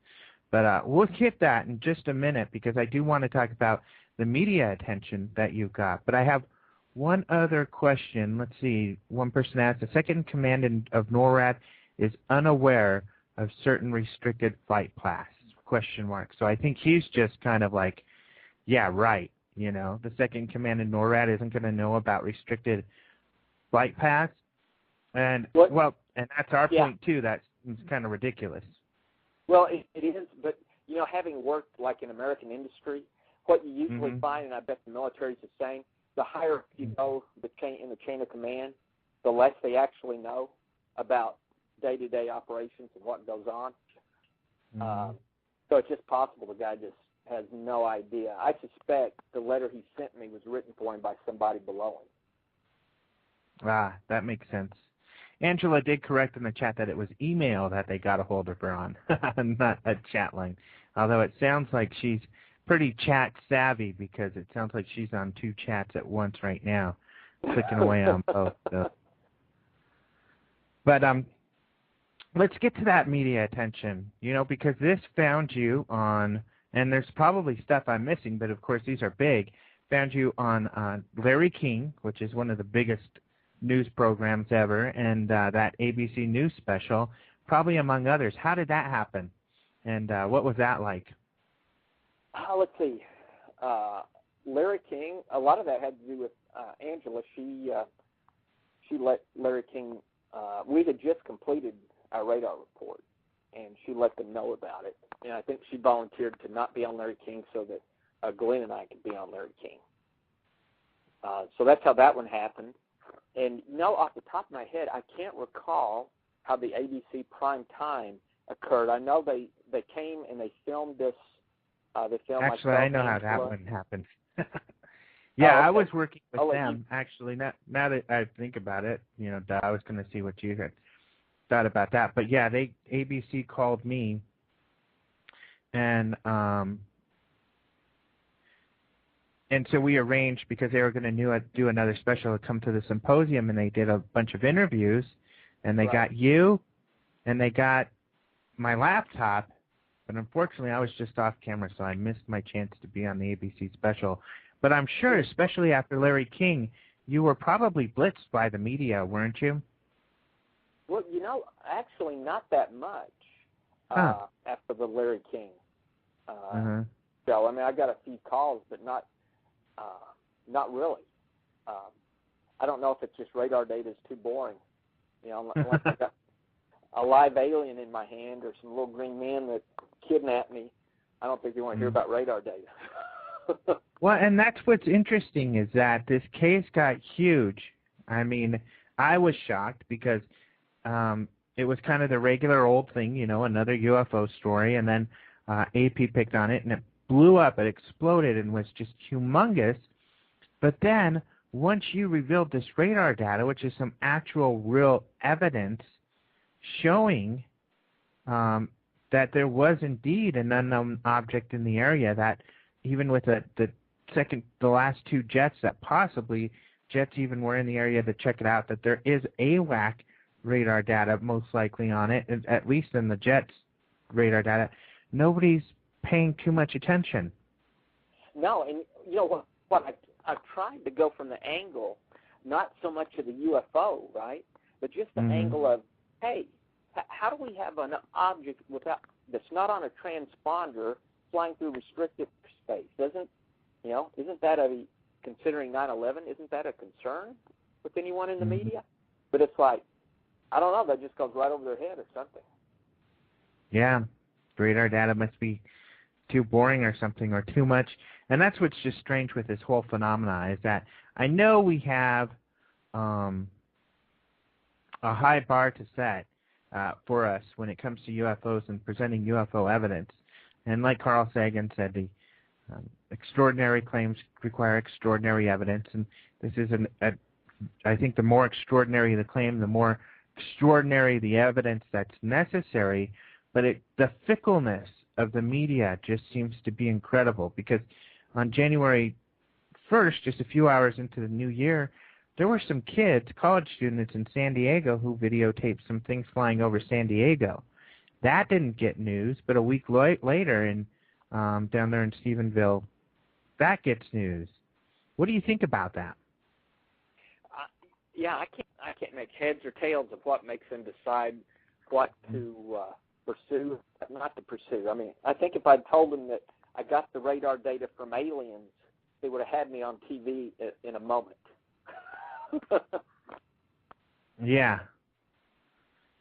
But we'll hit that in just a minute, because I do want to talk about the media attention that you've got. But I have one other question. Let's see. One person asked, the second in command of NORAD is unaware of certain restricted flight paths, ? So I think he's just kind of like, yeah, right. The second in command in NORAD isn't going to know about restricted flight paths. And, And that's our Yeah. point, too. That's kind of ridiculous. Well, it is, but, having worked like in American industry, what you usually Mhm. find, and I bet the military's the same, the higher you go in the chain of command, the less they actually know about day-to-day operations and what goes on. So it's just possible the guy just has no idea. I suspect the letter he sent me was written for him by somebody below him. That makes sense. Angela did correct in the chat that it was email that they got a hold of her on, not a chat line. Although it sounds like she's pretty chat savvy because it sounds like she's on 2 chats at once right now, clicking away on both. So. But let's get to that media attention, because this found you on, and there's probably stuff I'm missing, but of course these are big, found you on Larry King, which is one of the biggest news programs ever, and that ABC News special, probably among others. How did that happen, and what was that like? Let's see. Larry King, a lot of that had to do with Angela. She let Larry King, we had just completed our radar report, and she let them know about it. And I think she volunteered to not be on Larry King so that Glenn and I could be on Larry King. So that's how that one happened. And off the top of my head, I can't recall how the ABC prime time occurred. I know they came and they filmed this. Actually, I know how that one happened. Yeah, okay. I was working with them. Actually, now that I think about it, I was going to see what you had thought about that. But yeah, ABC called me, and so we arranged, because they were going to do another special to come to the symposium, and they did a bunch of interviews, and they got you, and they got my laptop, but unfortunately I was just off camera, so I missed my chance to be on the ABC special. But I'm sure, especially after Larry King, you were probably blitzed by the media, weren't you? Well, actually not that much after the Larry King show. I mean, I got a few calls, but not really. I don't know if it's just radar data is too boring. Unless I got a live alien in my hand or some little green men that kidnapped me, I don't think they want to hear about radar data. Well, and that's what's interesting is that this case got huge. I mean, I was shocked because it was kind of the regular old thing, another UFO story, and then AP picked on it, and it blew up, it exploded, and was just humongous. But then, once you revealed this radar data, which is some actual real evidence showing that there was indeed an unknown object in the area, that even with the last 2 jets, that possibly jets even were in the area to check it out, that there is AWAC radar data most likely on it, at least in the jets radar data, nobody's paying too much attention. No, and what I've tried to go from the angle, not so much of the UFO, right, but just the angle of, hey, how do we have an object that's not on a transponder flying through restricted space? Isn't that considering 9/11, isn't that a concern with anyone in the media? But it's like, I don't know, that just goes right over their head or something. Yeah, radar data must be too boring or something, or too much. And that's what's just strange with this whole phenomena, is that I know we have a high bar to set for us when it comes to UFOs and presenting UFO evidence. And like Carl Sagan said, the extraordinary claims require extraordinary evidence. And this is I think the more extraordinary the claim, the more extraordinary the evidence that's necessary. But the fickleness of the media just seems to be incredible, because on January 1st, just a few hours into the new year, there were some kids, college students in San Diego, who videotaped some things flying over San Diego. That didn't get news, but a week later down there in Stephenville, that gets news. What do you think about that? I can't make heads or tails of what makes them decide what to pursue, not to pursue. I mean, I think if I'd told them that I got the radar data from aliens, they would have had me on TV in a moment. Yeah.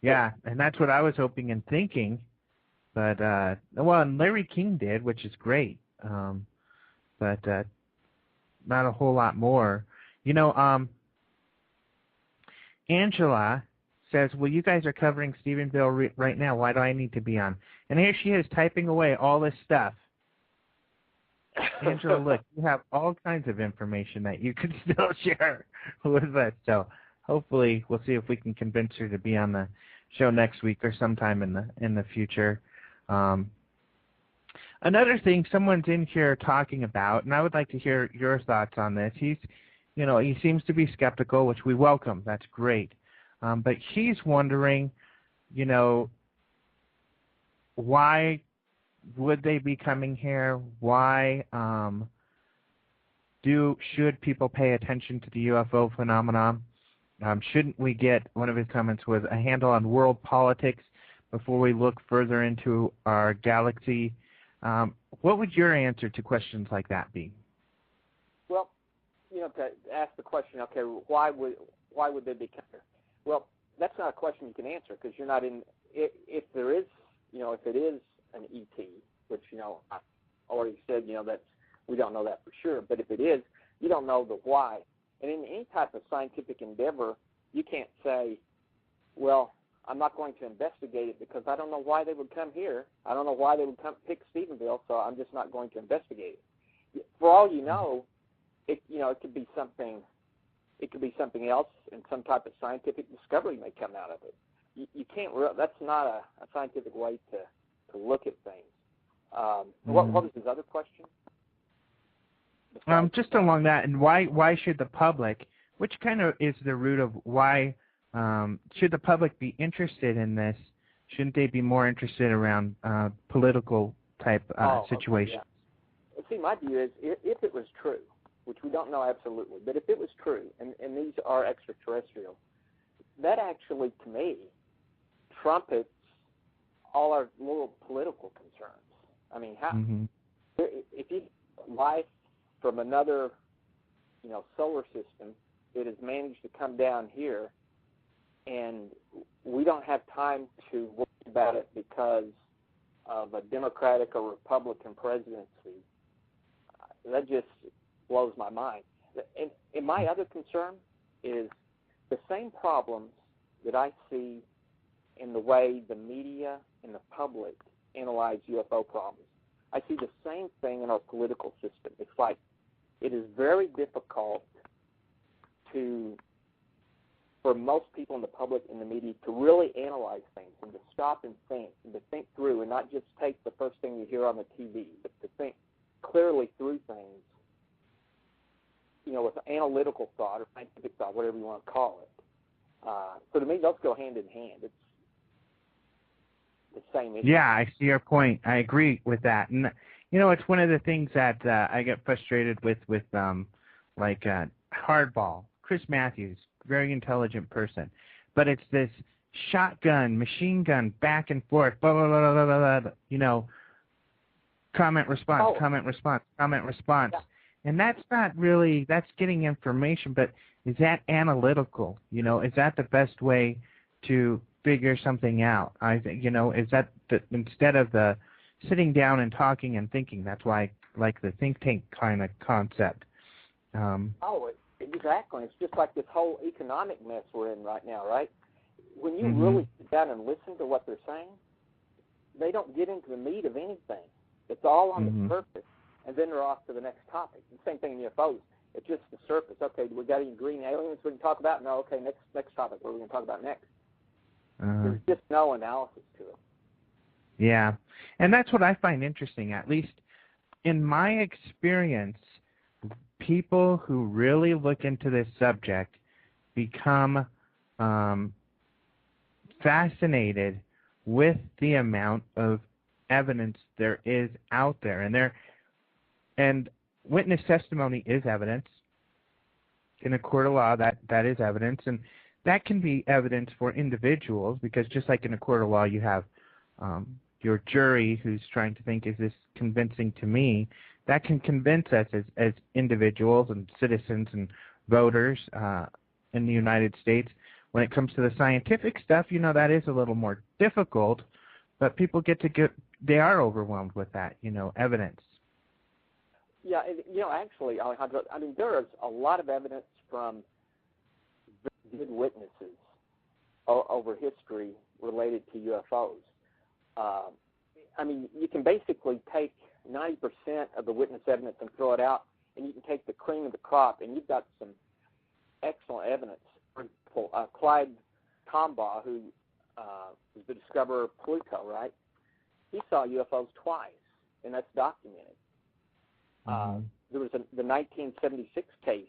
Yeah, and that's what I was hoping and thinking. But, well, and Larry King did, which is great. But not a whole lot more. You know, Angela says, well, you guys are covering Stephenville right now. Why do I need to be on? And here she is typing away all this stuff. Angela, look, you have all kinds of information that you can still share with us. So hopefully we'll see if we can convince her to be on the show next week or sometime in the future. Another thing someone's in here talking about, and I would like to hear your thoughts on this. He seems to be skeptical, which we welcome. That's great. But he's wondering, why would they be coming here? Why should people pay attention to the UFO phenomenon? Shouldn't we get, one of his comments was, a handle on world politics before we look further into our galaxy? What would your answer to questions like that be? Well, to ask the question, okay, why would they be coming here? Well, that's not a question you can answer because you're not in. If there is, if it is an ET, which I already said, that we don't know that for sure. But if it is, you don't know the why. And in any type of scientific endeavor, you can't say, well, I'm not going to investigate it because I don't know why they would come here. I don't know why they would come pick Stephenville, so I'm just not going to investigate it. For all you know, it could be something. It could be something else, and some type of scientific discovery may come out of it. You can't. That's not a scientific way to look at things. What was his other question? Just along that, and why should the public, which kind of is the root of why should the public be interested in this? Shouldn't they be more interested around political type situations? Okay, yeah. See, my view is if it was true, which we don't know absolutely, but if it was true, and these are extraterrestrial, that actually, to me, trumpets all our little political concerns. I mean, how if you life from another, solar system that has managed to come down here, and we don't have time to worry about it because of a Democratic or Republican presidency, that just blows my mind. And my other concern is the same problems that I see in the way the media and the public analyze UFO problems. I see the same thing in our political system. It's like it is very difficult for most people in the public and the media to really analyze things and to stop and to think through and not just take the first thing you hear on the TV, but to think clearly through things, with analytical thought or scientific thought, whatever you want to call it. So to me, those go hand in hand. It's the same issue. Yeah, I see your point. I agree with that. And, it's one of the things that I get frustrated with Hardball, Chris Matthews, very intelligent person. But it's this shotgun, machine gun, back and forth, blah, blah, blah, blah, blah, blah, comment, response, comment, response, comment, response. Yeah. And that's not really, that's getting information, but is that analytical? Is that the best way to figure something out? I think, is that instead of the sitting down and talking and thinking, that's why I like the think tank kind of concept. Exactly. It's just like this whole economic mess we're in right now, right? When you really sit down and listen to what they're saying, they don't get into the meat of anything. It's all on the surface, and then they're off to the next topic. The same thing in UFOs. It's just the surface. Okay, we got any green aliens we can talk about? No. Okay, next topic. What are we going to talk about next? There's just no analysis to it. Yeah, and that's what I find interesting. At least in my experience, people who really look into this subject become fascinated with the amount of evidence there is out there, and witness testimony is evidence. In a court of law, that is evidence, and that can be evidence for individuals, because just like in a court of law, you have your jury who's trying to think, is this convincing to me? That can convince us as individuals and citizens and voters in the United States. when it comes to the scientific stuff, that is a little more difficult, but people they are overwhelmed with that, evidence. Yeah, actually, Alejandro, there is a lot of evidence from good witnesses over history related to UFOs. You can basically take 90% of the witness evidence and throw it out, and you can take the cream of the crop, and you've got some excellent evidence. For example, Clyde Tombaugh, who was the discoverer of Pluto, right? He saw UFOs twice, and that's documented. There was the 1976 case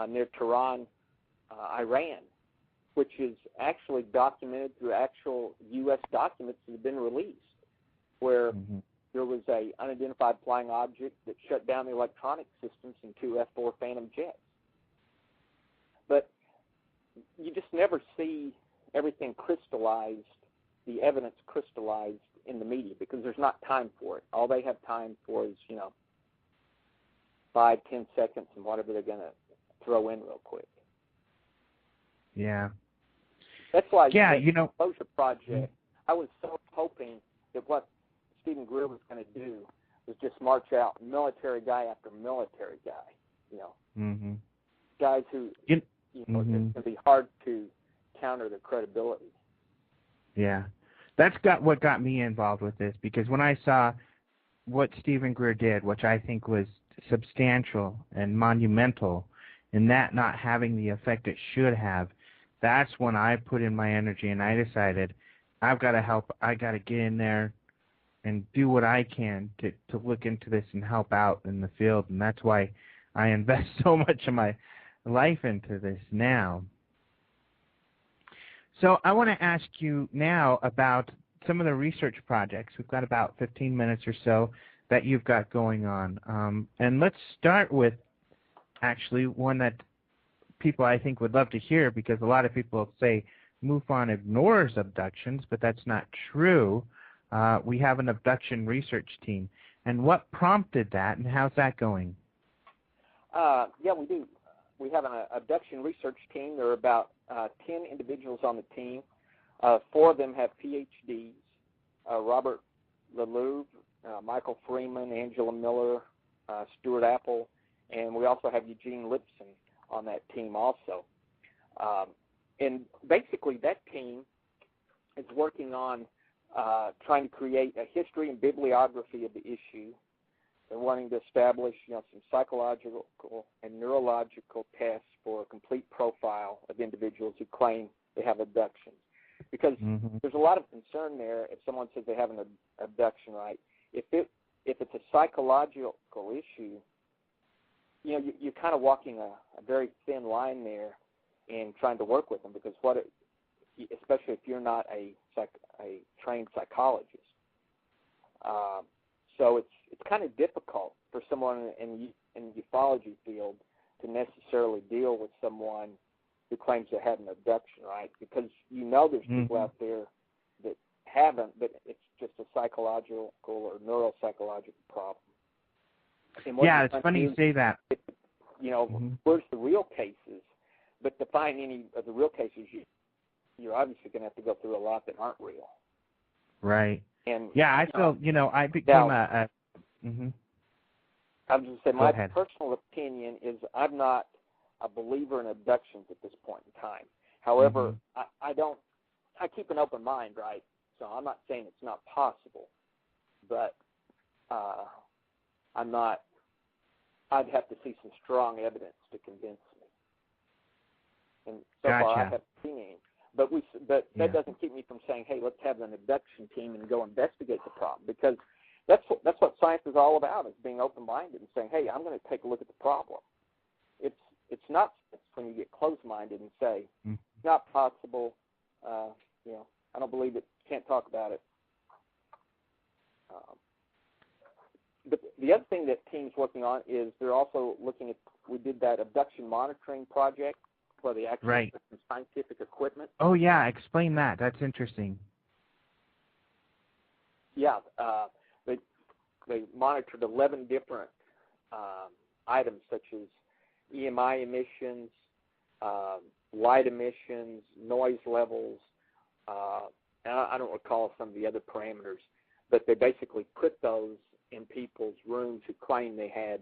near Tehran, Iran, which is actually documented through actual U.S. documents that have been released, where there was a unidentified flying object that shut down the electronic systems in 2 F-4 Phantom jets. But you just never see everything crystallized, the evidence crystallized in the media, because there's not time for it. All they have time for is, 5, 10 seconds and whatever they're going to throw in real quick. Yeah. That's why the Exposure Project, I was so hoping that what Stephen Greer was going to do was just march out military guy after military guy, guys who, it's going to be hard to counter their credibility. Yeah. That's what got me involved with this, because when I saw what Stephen Greer did, which I think was substantial and monumental, and that not having the effect it should have, that's when I put in my energy and I decided I've got to help. I got to get in there and do what I can to look into this and help out in the field, and that's why I invest so much of my life into this now. So I want to ask you now about some of the research projects. We've got about 15 minutes or so that you've got going on. And let's start with actually one that people I think would love to hear, because a lot of people say MUFON ignores abductions, but that's not true. We have an abduction research team. And what prompted that, and how's that going? Yeah, we do. We have an abduction research team. There are about 10 individuals on the team. 4 of them have PhDs. Robert LeLouvre, Michael Freeman, Angela Miller, Stuart Apple, and we also have Eugene Lipson on that team also. And basically that team is working on trying to create a history and bibliography of the issue. They're wanting to establish, some psychological and neurological tests for a complete profile of individuals who claim they have abductions. Because there's a lot of concern there if someone says they have an abduction, right? If it's a psychological issue, you're kind of walking a very thin line there in trying to work with them, because especially if you're not a trained psychologist. So it's kind of difficult for someone in the ufology field to necessarily deal with someone who claims they had an abduction, right? Because there's people out there that haven't, but it's just a psychological or neuropsychological problem. Yeah, it's funny you say that. Where's the real cases? But to find any of the real cases, you're obviously going to have to go through a lot that aren't real. Right. And yeah, I feel, I became I was just saying, my personal opinion is I'm not a believer in abductions at this point in time. However, I keep an open mind, right? So I'm not saying it's not possible, but I'd have to see some strong evidence to convince me. And so far I haven't seen any. But that doesn't keep me from saying, hey, let's have an abduction team and go investigate the problem, because that's what science is all about, is being open-minded and saying, hey, I'm going to take a look at the problem. It's not when you get closed-minded and say, it's not possible, I don't believe it, can't talk about it. But the other thing that team's working on is they're also looking at, we did that abduction monitoring project where they actually put some scientific equipment. Oh, yeah, explain that. That's interesting. Yeah, they monitored 11 different items, such as EMI emissions, light emissions, noise levels, and I don't recall some of the other parameters, but they basically put those in people's rooms who claim they had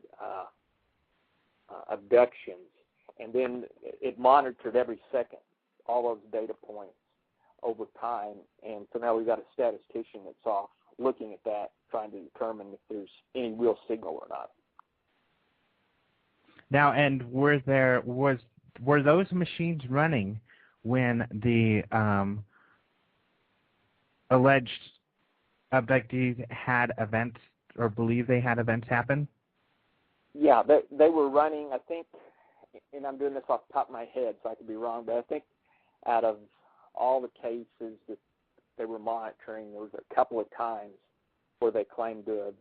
abductions, and then it monitored every second all those data points over time, and so now we've got a statistician that's off looking at that, trying to determine if there's any real signal or not. Now, and were those machines running when the alleged abductees had events or believe they had events happen? Yeah, they were running, I think, and I'm doing this off the top of my head, so I could be wrong, but I think out of all the cases that they were monitoring, there was a couple of times where they claimed to have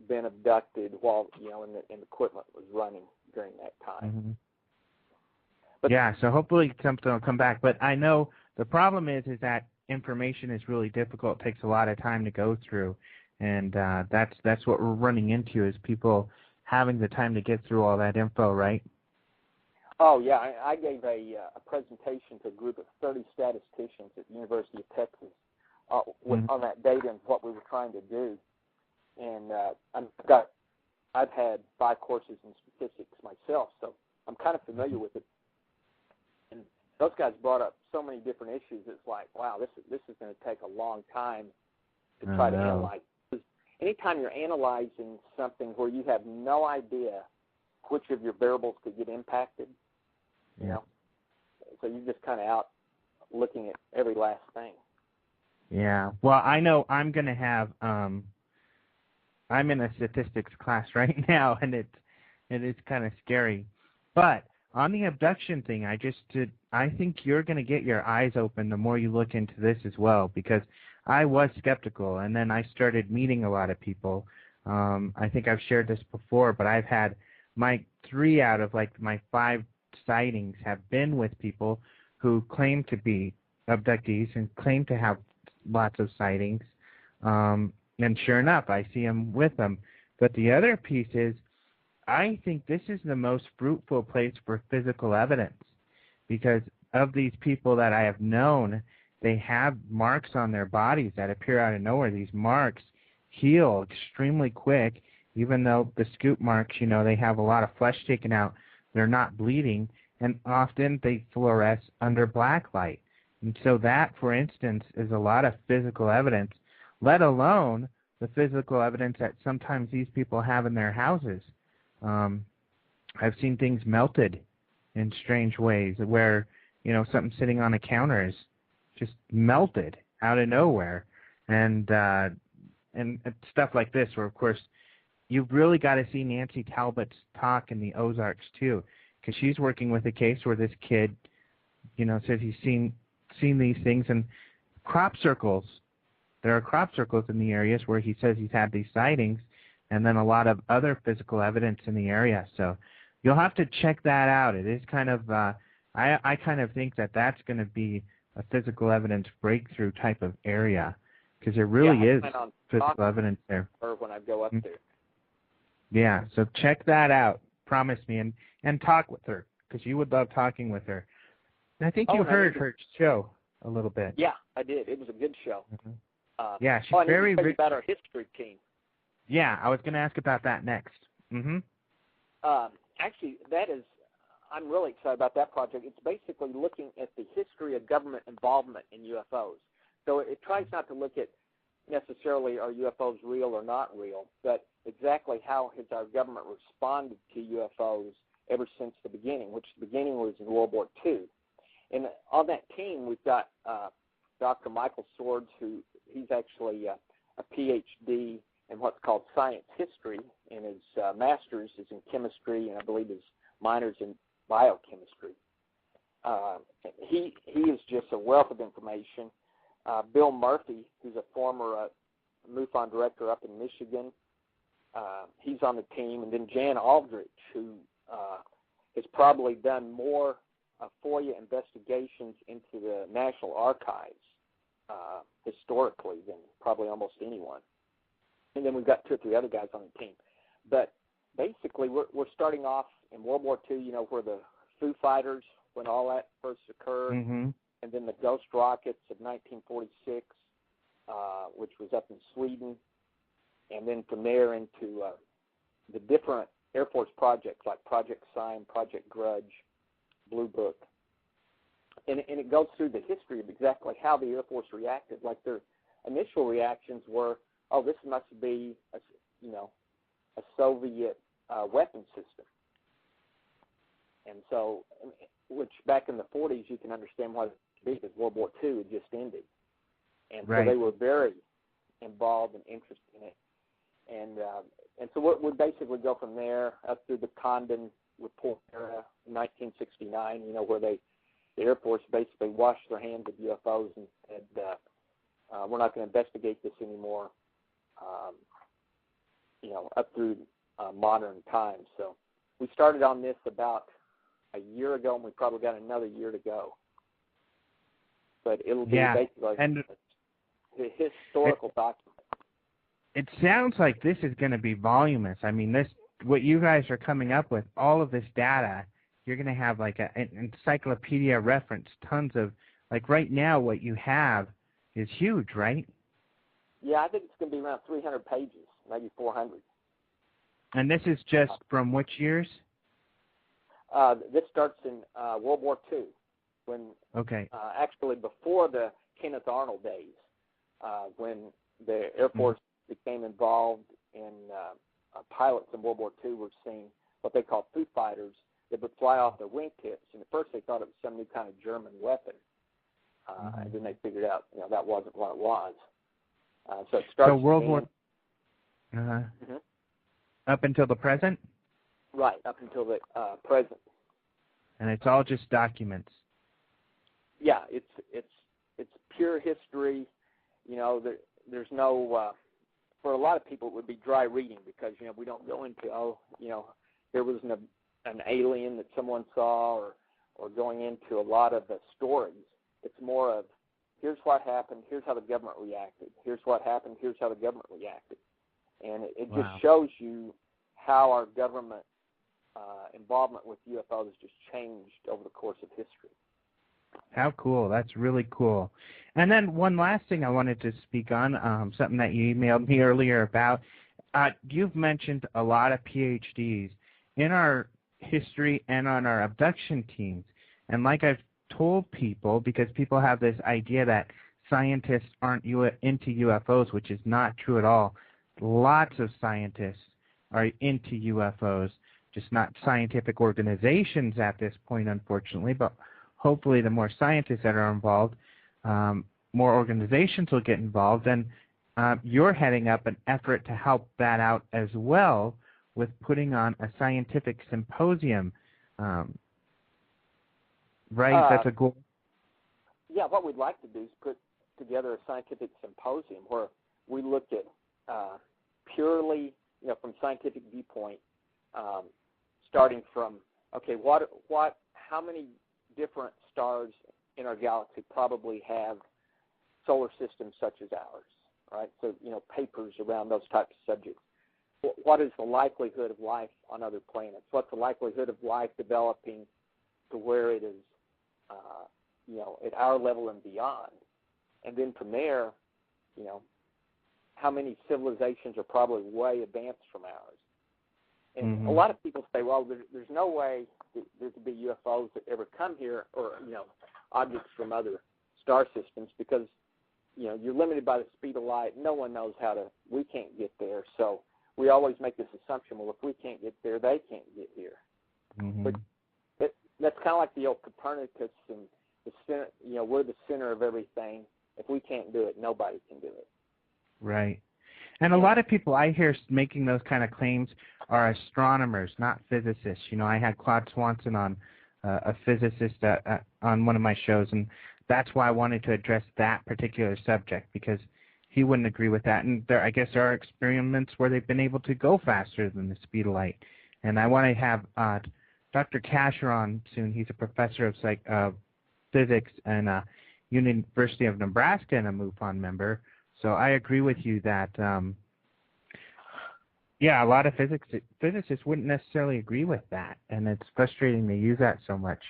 been abducted while, and the equipment was running during that time. Mm-hmm. But yeah, so hopefully something will come back. But I know the problem is that information is really difficult. It takes a lot of time to go through, and that's what we're running into is people having the time to get through all that info, right? Oh, yeah. I gave a presentation to a group of 30 statisticians at the University of Texas on that data and what we were trying to do. And I've had 5 courses in statistics myself, so I'm kind of familiar with it. And those guys brought up so many different issues. It's like, wow, this is going to take a long time to try to analyze. Anytime you're analyzing something where you have no idea which of your variables could get impacted, so you're just kind of out looking at every last thing. Yeah. Well, I know I'm going to have I'm in a statistics class right now, and it's kind of scary. But on the abduction thing, I think you're going to get your eyes open the more you look into this as well, because I was skeptical, and then I started meeting a lot of people. I think I've shared this before, but I've had my 3 out of my 5 sightings have been with people who claim to be abductees and claim to have lots of sightings. And sure enough, I see them with them. But the other piece is, I think this is the most fruitful place for physical evidence, because of these people that I have known, they have marks on their bodies that appear out of nowhere. These marks heal extremely quick, even though the scoop marks, they have a lot of flesh taken out. They're not bleeding, and often they fluoresce under black light. And so that, for instance, is a lot of physical evidence, let alone the physical evidence that sometimes these people have in their houses. I've seen things melted in strange ways where, something sitting on a counter is just melted out of nowhere. And stuff like this where, of course, you've really got to see Nancy Talbot's talk in the Ozarks, too, because she's working with a case where this kid, says he's seen these things, and crop circles. There are crop circles in the areas where he says he's had these sightings, and then a lot of other physical evidence in the area. So you'll have to check that out. It is kind of, I kind of think that that's going to be a physical evidence breakthrough type of area, because there really is physical evidence there. Or when I go up there. Yeah, so check that out. Promise me, and talk with her, because you would love talking with her. And I think you heard her show a little bit. Yeah, I did. It was a good show. Mm-hmm. Yeah, she's very rich. About our history team. Yeah, I was going to ask about that next. Mm-hmm. Actually, I'm really excited about that project. It's basically looking at the history of government involvement in UFOs. So it tries not to look at necessarily are UFOs real or not real, but exactly how has our government responded to UFOs ever since the beginning, which the beginning was in World War II. And on that team, we've got Dr. Michael Swords, he's actually a PhD in what's called science history, and his master's is in chemistry, and I believe his minor's in biochemistry. He is just a wealth of information. Bill Murphy, who's a former MUFON director up in Michigan, he's on the team. And then Jan Aldrich, who has probably done more FOIA investigations into the National Archives historically than probably almost anyone. And then we've got 2 or 3 other guys on the team. But basically, we're starting off in World War II, where the Foo Fighters when all that first occurred, Mm-hmm. and then the Ghost rockets of 1946, which was up in Sweden, and then from there into the different Air Force projects like Project Sign, Project Grudge, Blue Book. And it goes through the history of exactly how the Air Force reacted. Like their initial reactions were, oh, this must be a Soviet weapon system. And so, which back in the 40s, you can understand why it would be, because World War II had just ended. And Right. so they were very involved and interested in it. And so we basically go from there up through the Condon Report era, 1969, where the Air Force basically washed their hands of UFOs and said, we're not going to investigate this anymore, up through modern times. So we started on this about a year ago, and we probably got another year to go. But it'll be basically the historical document. It sounds like this is going to be voluminous. I mean, what you guys are coming up with, all of this data, you're going to have like an encyclopedia reference, tons of, like right now what you have is huge, right? Yeah, I think it's going to be around 300 pages, maybe 400. And this is just from which years? This starts in World War II, when actually before the Kenneth Arnold days, when the Air Force became involved in pilots in World War II were seeing what they call Foo Fighters that would fly off their wingtips. And at first they thought it was some new kind of German weapon. And then they figured out, that wasn't what it was. So it starts. So World War. Up until the present. Right, up until the present. And it's all just documents. Yeah, it's pure history. There's no. For a lot of people, it would be dry reading because we don't go into there was an alien that someone saw or going into a lot of the stories. It's more of here's what happened, here's how the government reacted, here's what happened, here's how the government reacted, and it just shows you how our government involvement with UFOs just changed over the course of history. How cool. That's really cool. And then one last thing I wanted to speak on, something that you emailed me earlier about. You've mentioned a lot of PhDs in our history and on our abduction teams. And like I've told people, because people have this idea that scientists aren't into UFOs, which is not true at all. Lots of scientists are into UFOs, just not scientific organizations at this point, unfortunately, but hopefully the more scientists that are involved, more organizations will get involved, and you're heading up an effort to help that out as well with putting on a scientific symposium. Right? That's a goal. Yeah, what we'd like to do is put together a scientific symposium where we look at purely, from scientific viewpoint, starting from, how many different stars in our galaxy probably have solar systems such as ours, right? So, papers around those types of subjects. What is the likelihood of life on other planets? What's the likelihood of life developing to where it is, at our level and beyond? And then from there, how many civilizations are probably way advanced from ours? And a lot of people say, well, there's no way there could be UFOs that ever come here or, objects from other star systems because, you're limited by the speed of light. No one knows we can't get there. So we always make this assumption, well, if we can't get there, they can't get here. But that's kind of like the old Copernicus and the center, we're the center of everything. If we can't do it, nobody can do it. Right. And a lot of people I hear making those kind of claims are astronomers, not physicists. I had Claude Swanson on, a physicist on one of my shows, and that's why I wanted to address that particular subject, because he wouldn't agree with that. And I guess there are experiments where they've been able to go faster than the speed of light. And I want to have Dr. Kasher on soon. He's a professor of physics and University of Nebraska and a MUFON member. So I agree with you that, a lot of physicists wouldn't necessarily agree with that, and it's frustrating they use that so much.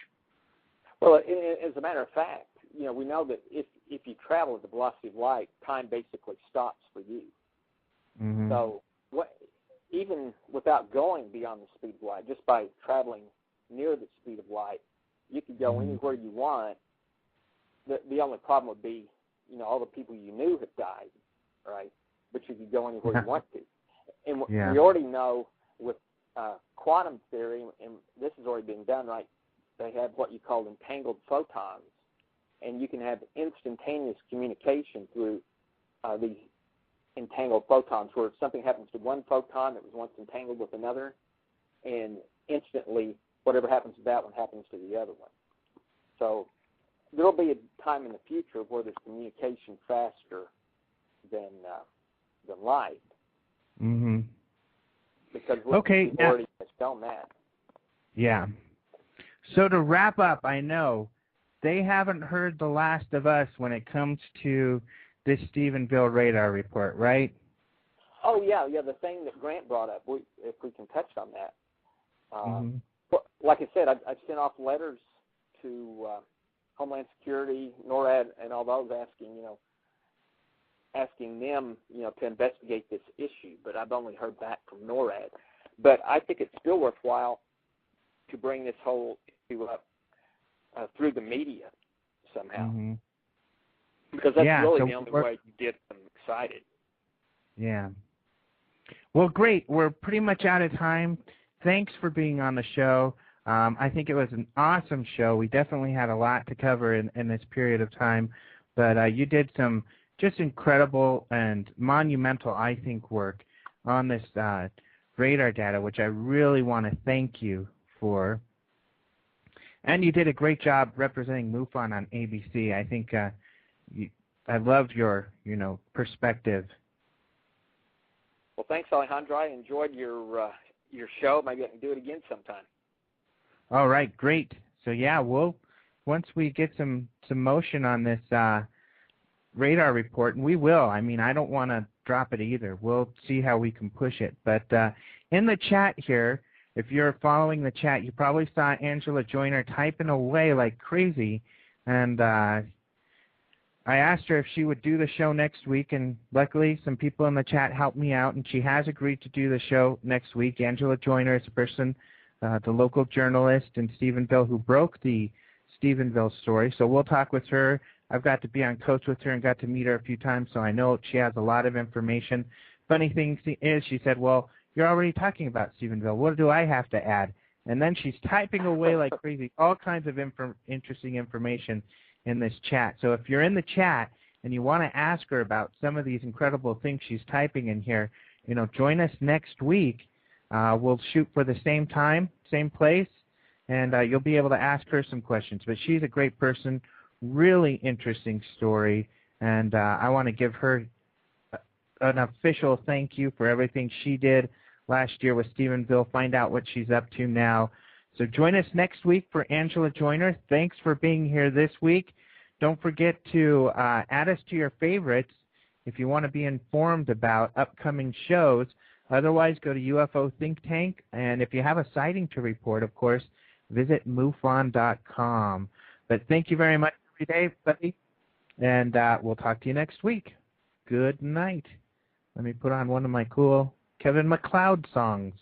Well, as a matter of fact, we know that if you travel at the velocity of light, time basically stops for you. Mm-hmm. So even without going beyond the speed of light, just by traveling near the speed of light, you could go anywhere you want. The only problem would be, all the people you knew have died, right? But you could go anywhere you want to. And we already know with quantum theory, and this has already been done, right? They have what you call entangled photons, and you can have instantaneous communication through these entangled photons, where if something happens to one photon that was once entangled with another, and instantly whatever happens to that one happens to the other one. So there will be a time in the future where there's communication faster than light. Mm-hmm. Because we've already shown that. Yeah. So to wrap up, I know they haven't heard the last of us when it comes to this Stephenville radar report, right? Oh, yeah, the thing that Grant brought up, if we can touch on that. Like I said, I've sent off letters to Homeland Security, NORAD, and all those asking them, to investigate this issue, but I've only heard back from NORAD. But I think it's still worthwhile to bring this whole issue up through the media somehow. Mm-hmm. Because that's really the only way you get them excited. Yeah. Well, great. We're pretty much out of time. Thanks for being on the show. I think it was an awesome show. We definitely had a lot to cover in this period of time, but you did some just incredible and monumental, I think, work on this radar data, which I really want to thank you for. And you did a great job representing MUFON on ABC. I think I loved your, perspective. Well, thanks, Alejandro. I enjoyed your show. Maybe I can do it again sometime. All right, great. So yeah, once we get some motion on this radar report, and we will. I mean, I don't want to drop it either. We'll see how we can push it. But in the chat here, if you're following the chat, you probably saw Angela Joyner typing away like crazy, and I asked her if she would do the show next week, and luckily some people in the chat helped me out, and she has agreed to do the show next week. Angela Joyner is a person, the local journalist in Stephenville who broke the Stephenville story, so we'll talk with her. I've got to be on coach with her and got to meet her a few times, so I know she has a lot of information. Funny thing is, she said, well, you're already talking about Stephenville. What do I have to add? And then she's typing away like crazy, all kinds of interesting information in this chat. So if you're in the chat and you want to ask her about some of these incredible things she's typing in here, join us next week. We'll shoot for the same time, same place, and you'll be able to ask her some questions. But she's a great person, really interesting story, and I want to give her an official thank you for everything she did last year with Stephenville. Find out what she's up to now. So join us next week for Angela Joyner. Thanks for being here this week. Don't forget to add us to your favorites if you want to be informed about upcoming shows. Otherwise, go to UFO Think Tank. And if you have a sighting to report, of course, visit MUFON.com. But thank you very much every day, buddy. And we'll talk to you next week. Good night. Let me put on one of my cool Kevin MacLeod songs.